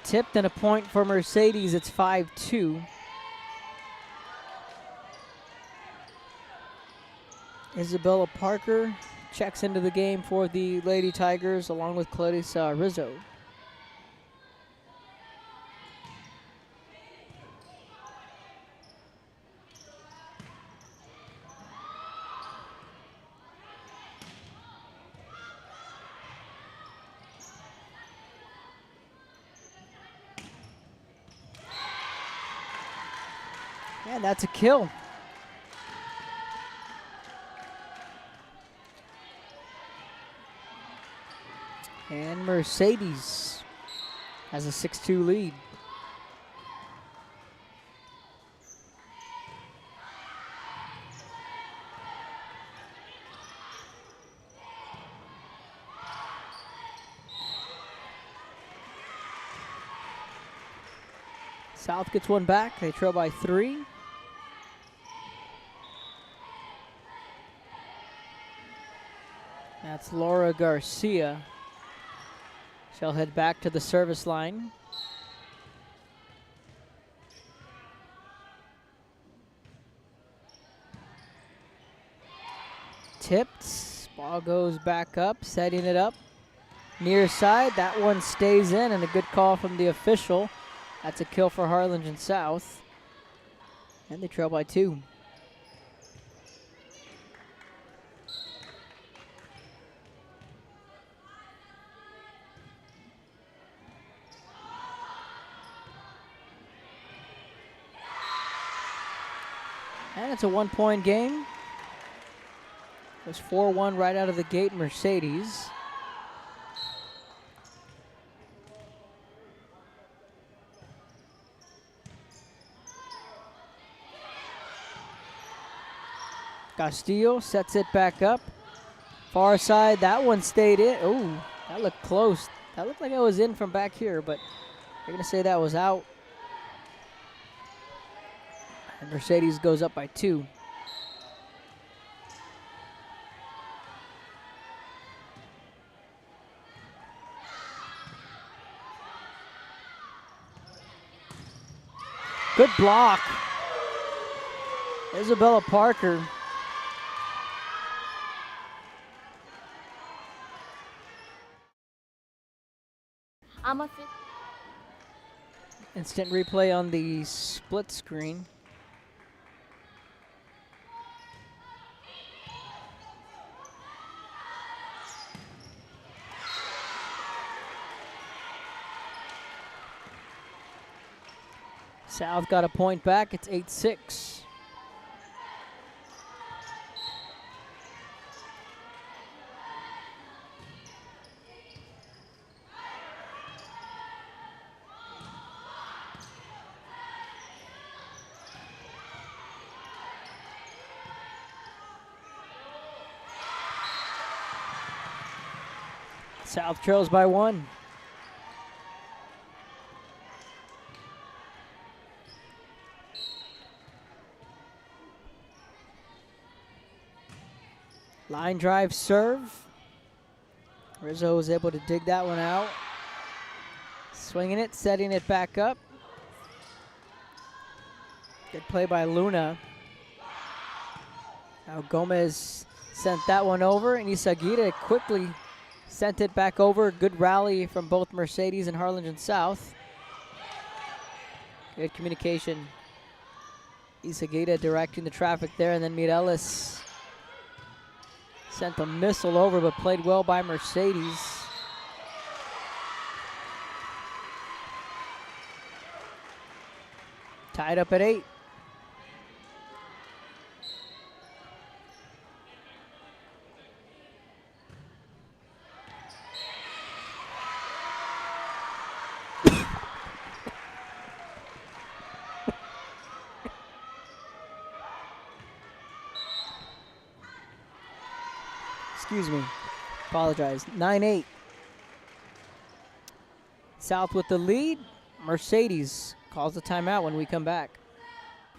Tipped and a point for Mercedes. It's 5-2. Isabella Parker checks into the game for the Lady Tigers along with Clarissa Rizzo. And that's a kill. And Mercedes has a 6-2 lead. South gets one back. They trail by 3. That's Laura Garcia. She'll head back to the service line. Tipped. Ball goes back up, setting it up. Near side, that one stays in, and a good call from the official. That's a kill for Harlingen South. And they trail by 2. And it's a 1-point game. It was 4-1 right out of the gate, Mercedes. Castillo sets it back up. Far side, that one stayed in. Oh, that looked close. That looked like it was in from back here, but they're going to say that was out. And Mercedes goes up by 2. Good block. Isabella Parker. I'm a Instant replay on the split screen. South got a point back. It's 8-6. South trails by 1. Line drive serve. Rizzo was able to dig that one out. Swinging it, setting it back up. Good play by Luna. Now Gomez sent that one over, and Isaguirre quickly sent it back over. Good rally from both Mercedes and Harlingen South. Good communication. Isaguirre directing the traffic there, and then Mireles sent the missile over, but played well by Mercedes. Tied up at 8. Excuse me. Apologize. 9-8. South with the lead. Mercedes calls the timeout when we come back.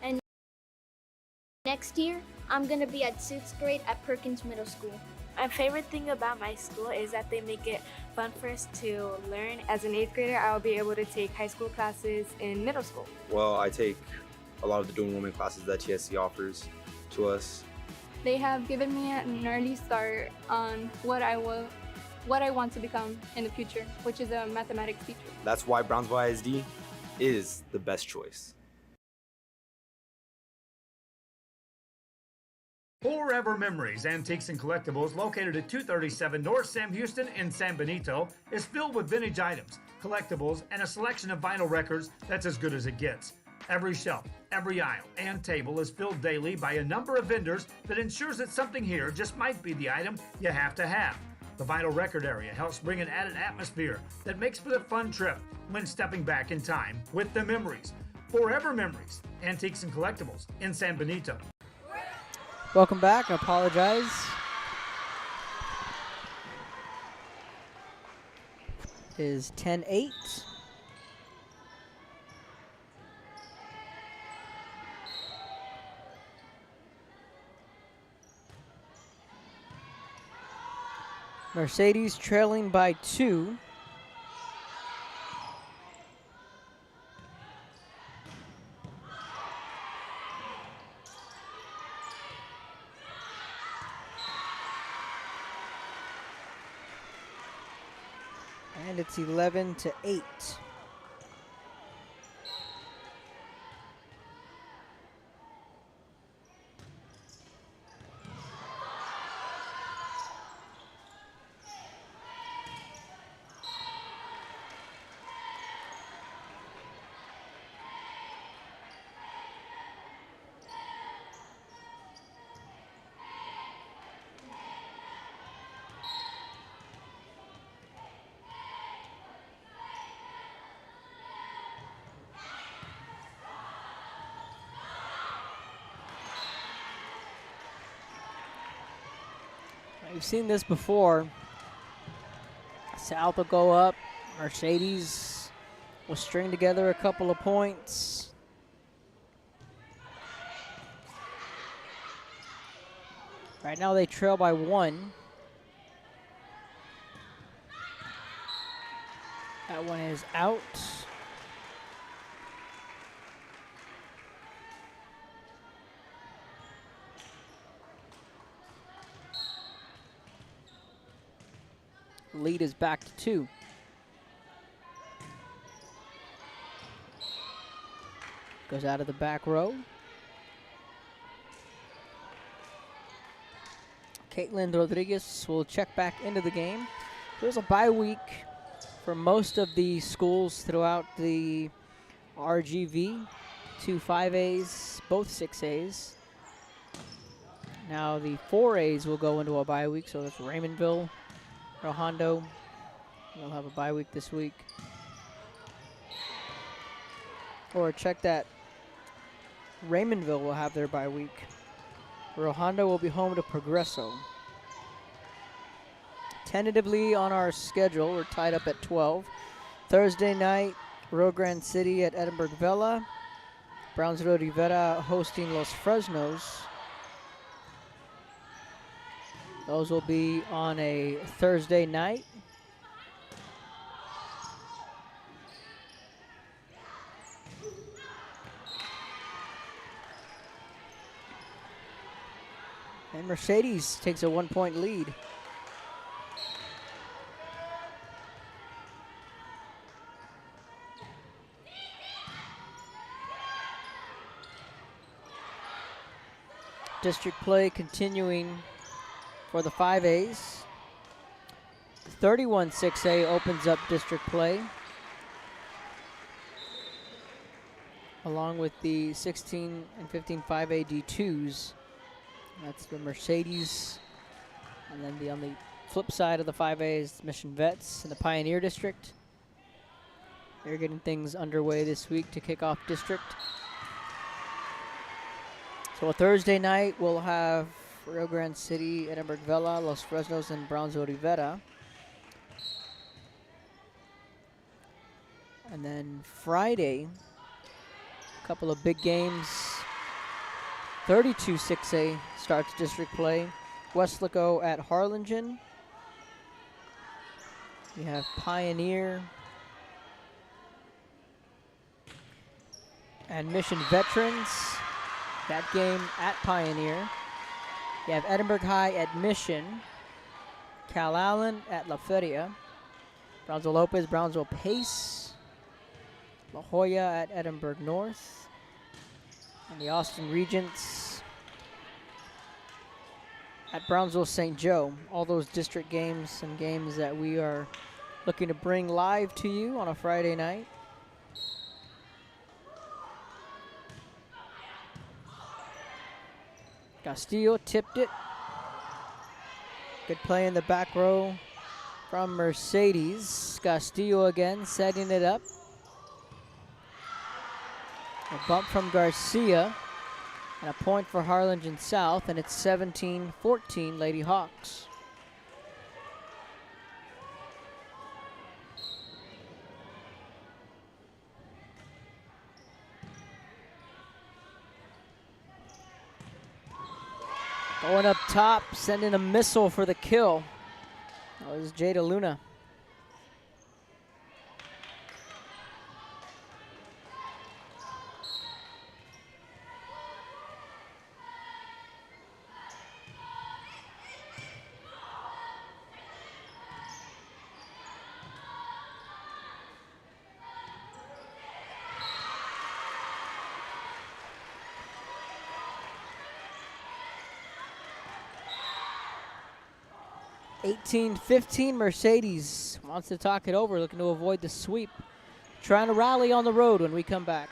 And next year, I'm going to be at 6th grade at Perkins Middle School. My favorite thing about my school is that they make it fun for us to learn. As an 8th grader, I will be able to take high school classes in middle school. Well, I take a lot of the Doing Women classes that TSC offers to us. They have given me an early start on what I want to become in the future, which is a mathematics teacher. That's why Brownsville ISD is the best choice. Forever Memories, Antiques and Collectibles, located at 237 North Sam Houston in San Benito, is filled with vintage items, collectibles, and a selection of vinyl records that's as good as it gets. Every shelf, every aisle, and table is filled daily by a number of vendors that ensures that something here just might be the item you have to have. The vinyl record area helps bring an added atmosphere that makes for a fun trip when stepping back in time with the memories. Forever Memories, Antiques and Collectibles in San Benito. Welcome back. I apologize. It is 10-8. Mercedes trailing by 2. And it's 11-8. We've seen this before. South will go up. Mercedes will string together a couple of points. Right now they trail by 1. That one is out. Lead is back to 2. Goes out of the back row. Caitlin Rodriguez will check back into the game. There's a bye week for most of the schools throughout the RGV. 2 5As, both 6As. Now the 4As will go into a bye week, so that's Raymondville, Rojondo. They'll have a bye week this week. Or check that. Raymondville will have their bye week. Rojondo will be home to Progresso. Tentatively on our schedule, we're tied up at 12. Thursday night, Rio Grande City at Edinburgh Vela. Brownsville Rivera hosting Los Fresnos. Those will be on a Thursday night. And Mercedes takes a 1-point lead. District play continuing for the 5As. 31 6A opens up district play, along with the 16 and 15 5A D2s. That's the Mercedes. And then on the flip side of the 5A is Mission Vets in the Pioneer District. They're getting things underway this week to kick off district. So a Thursday night, we'll have Rio Grande City, Edinburgh Vela, Los Fresnos, and Brownsville Rivera. And then Friday, a couple of big games. 32 6A starts district play. Westlaco at Harlingen. You have Pioneer and Mission Veterans. That game at Pioneer. You have Edinburgh High at Mission. Cal Allen at La Feria. Brownsville Lopez, Brownsville Pace. La Jolla at Edinburgh North. And the Austin Regents at Brownsville St. Joe. All those district games and games that we are looking to bring live to you on a Friday night. Castillo tipped it. Good play in the back row from Mercedes. Castillo again setting it up. A bump from Garcia. And a point for Harlingen South, and it's 17-14 Lady Hawks. Going up top, sending a missile for the kill. That was Jada Luna. (18-15) Mercedes wants to talk it over, looking to avoid the sweep. Trying to rally on the road when we come back.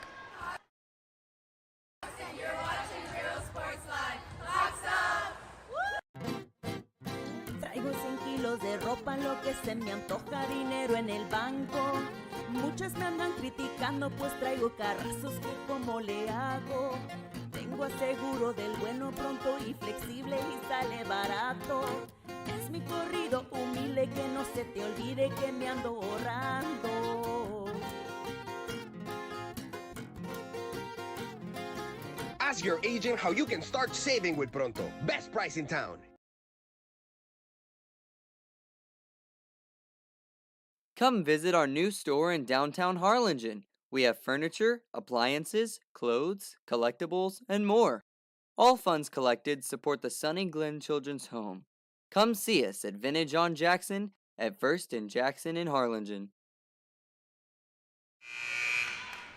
You're watching Real Sports Live. Locks up! Traigo 100 kilos de ropa, lo que se me antoja, dinero en el banco. Muchas me andan criticando, pues traigo carrazos que como le hago. Tengo aseguro del bueno, pronto y flexible y sale barato. Es mi corrido humilde, que no se te olvide que me ando ahorrando. Ask your agent how you can start saving with Pronto. Best price in town. Come visit our new store in downtown Harlingen. We have furniture, appliances, clothes, collectibles, and more. All funds collected support the Sunny Glen Children's Home. Come see us at Vintage on Jackson at First and Jackson in Harlingen.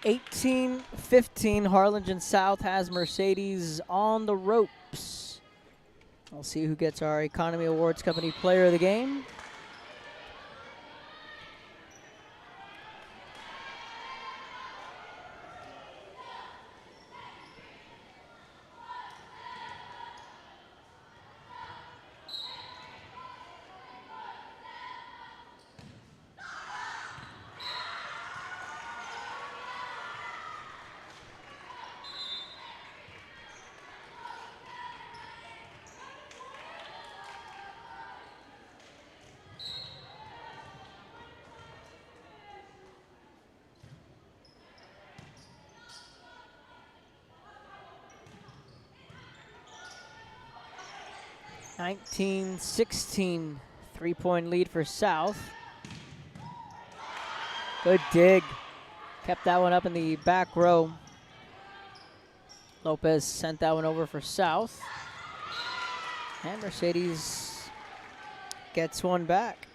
18-15, Harlingen South has Mercedes on the ropes. I'll see who gets our Economy Awards Company Player of the Game. (19-16), 3-point lead for South. Good dig. Kept that one up in the back row. Lopez sent that one over for South. And Mercedes gets one back.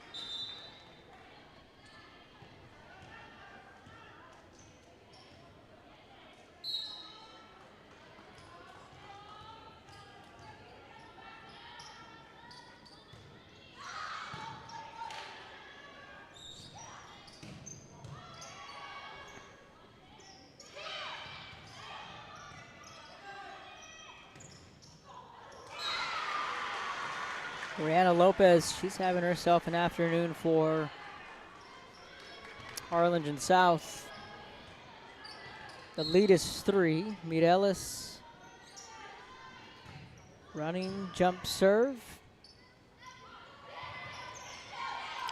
Brianna Lopez, she's having herself an afternoon for Harlingen South. The lead is 3. Mireles running, jump serve.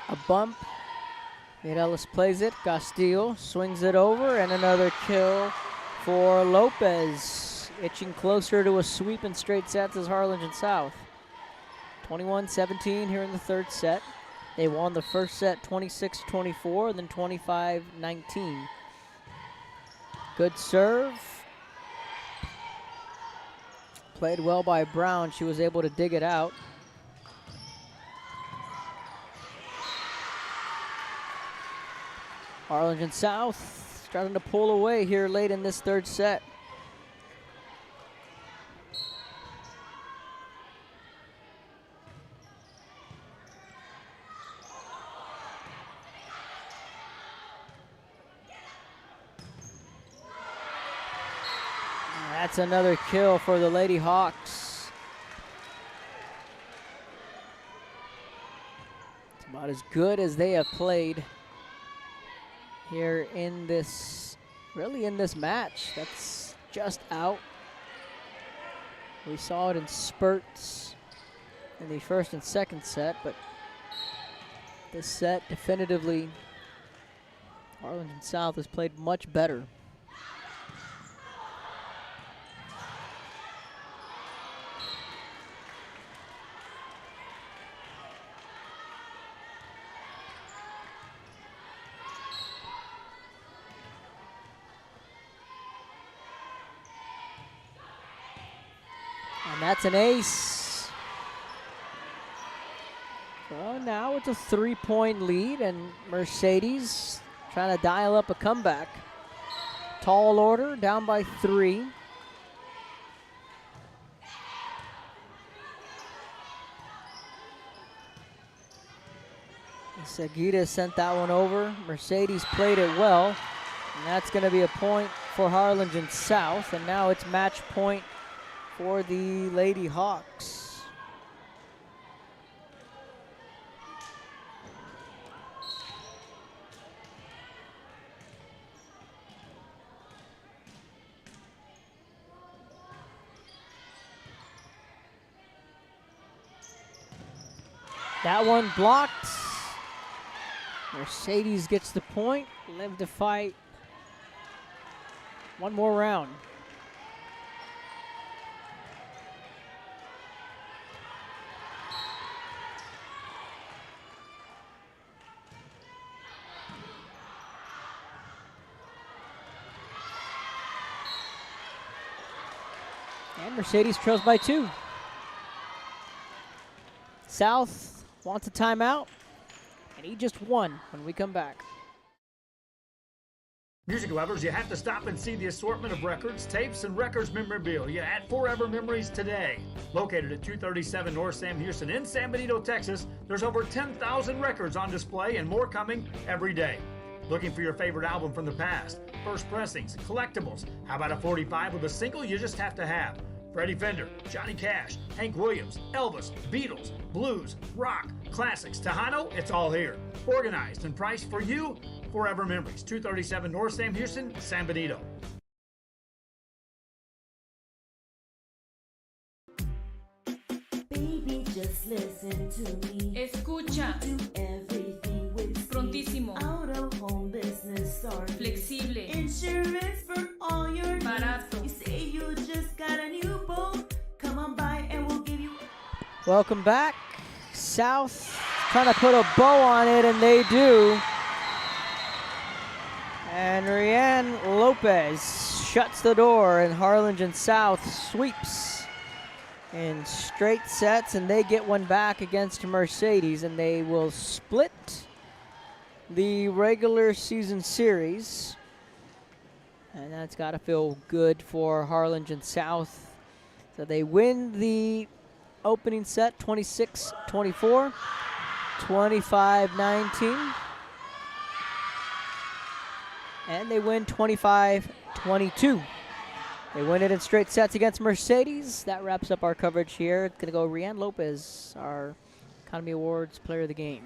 A bump. Mireles plays it. Castillo swings it over, and another kill for Lopez. Itching closer to a sweep in straight sets as Harlingen South. 21-17 here in the third set. They won the first set 26-24, then 25-19. Good serve. Played well by Brown. She was able to dig it out. Harlingen South starting to pull away here late in this third set. That's another kill for the Lady Hawks. It's about as good as they have played here in this, really in this match. That's just out. We saw it in spurts in the first and second set, but this set definitively, Harlingen South has played much better. And that's an ace. So now it's a 3-point lead, and Mercedes trying to dial up a comeback. Tall order, down by 3. Seguida sent that one over. Mercedes played it well, and that's going to be a point for Harlingen South, and now it's match point for the Lady Hawks. That one blocked. Mercedes gets the point. Live to fight. One more round. And Mercedes trails by 2. South wants a timeout, and he just won when we come back. Music lovers, you have to stop and see the assortment of records, tapes, and records memorabilia at Forever Memories today. Located at 237 North Sam Houston in San Benito, Texas, there's over 10,000 records on display and more coming every day. Looking for your favorite album from the past, first pressings, collectibles. How about a 45 with a single you just have to have? Freddie Fender, Johnny Cash, Hank Williams, Elvis, Beatles, blues, rock, classics, Tejano, it's all here. Organized and priced for you. Forever Memories, 237 North Sam Houston, San Benito. Baby, just listen to me. Escucha. Do everything with Prontísimo. Out of home business start. Flexible. Insurance for all your Barato. needs. You say you just got a new boat. Come on by and we'll give you. Welcome back. South trying to put a bow on it, and they do. And Rianne Lopez shuts the door, and Harlingen South sweeps in straight sets, and they get one back against Mercedes, and they will split the regular season series. And that's got to feel good for Harlingen South. So they win the opening set 26-24, 25-19. And they win 25-22. They win it in straight sets against Mercedes. That wraps up our coverage here. It's going to go Rianne Lopez, our Economy Awards Player of the Game.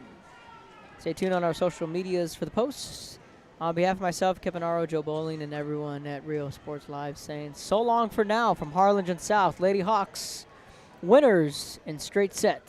Stay tuned on our social medias for the posts. On behalf of myself, Kevin Aro, Joe Bowling, and everyone at Rio Sports Live saying so long for now from Harlingen South. Lady Hawks, winners in straight sets.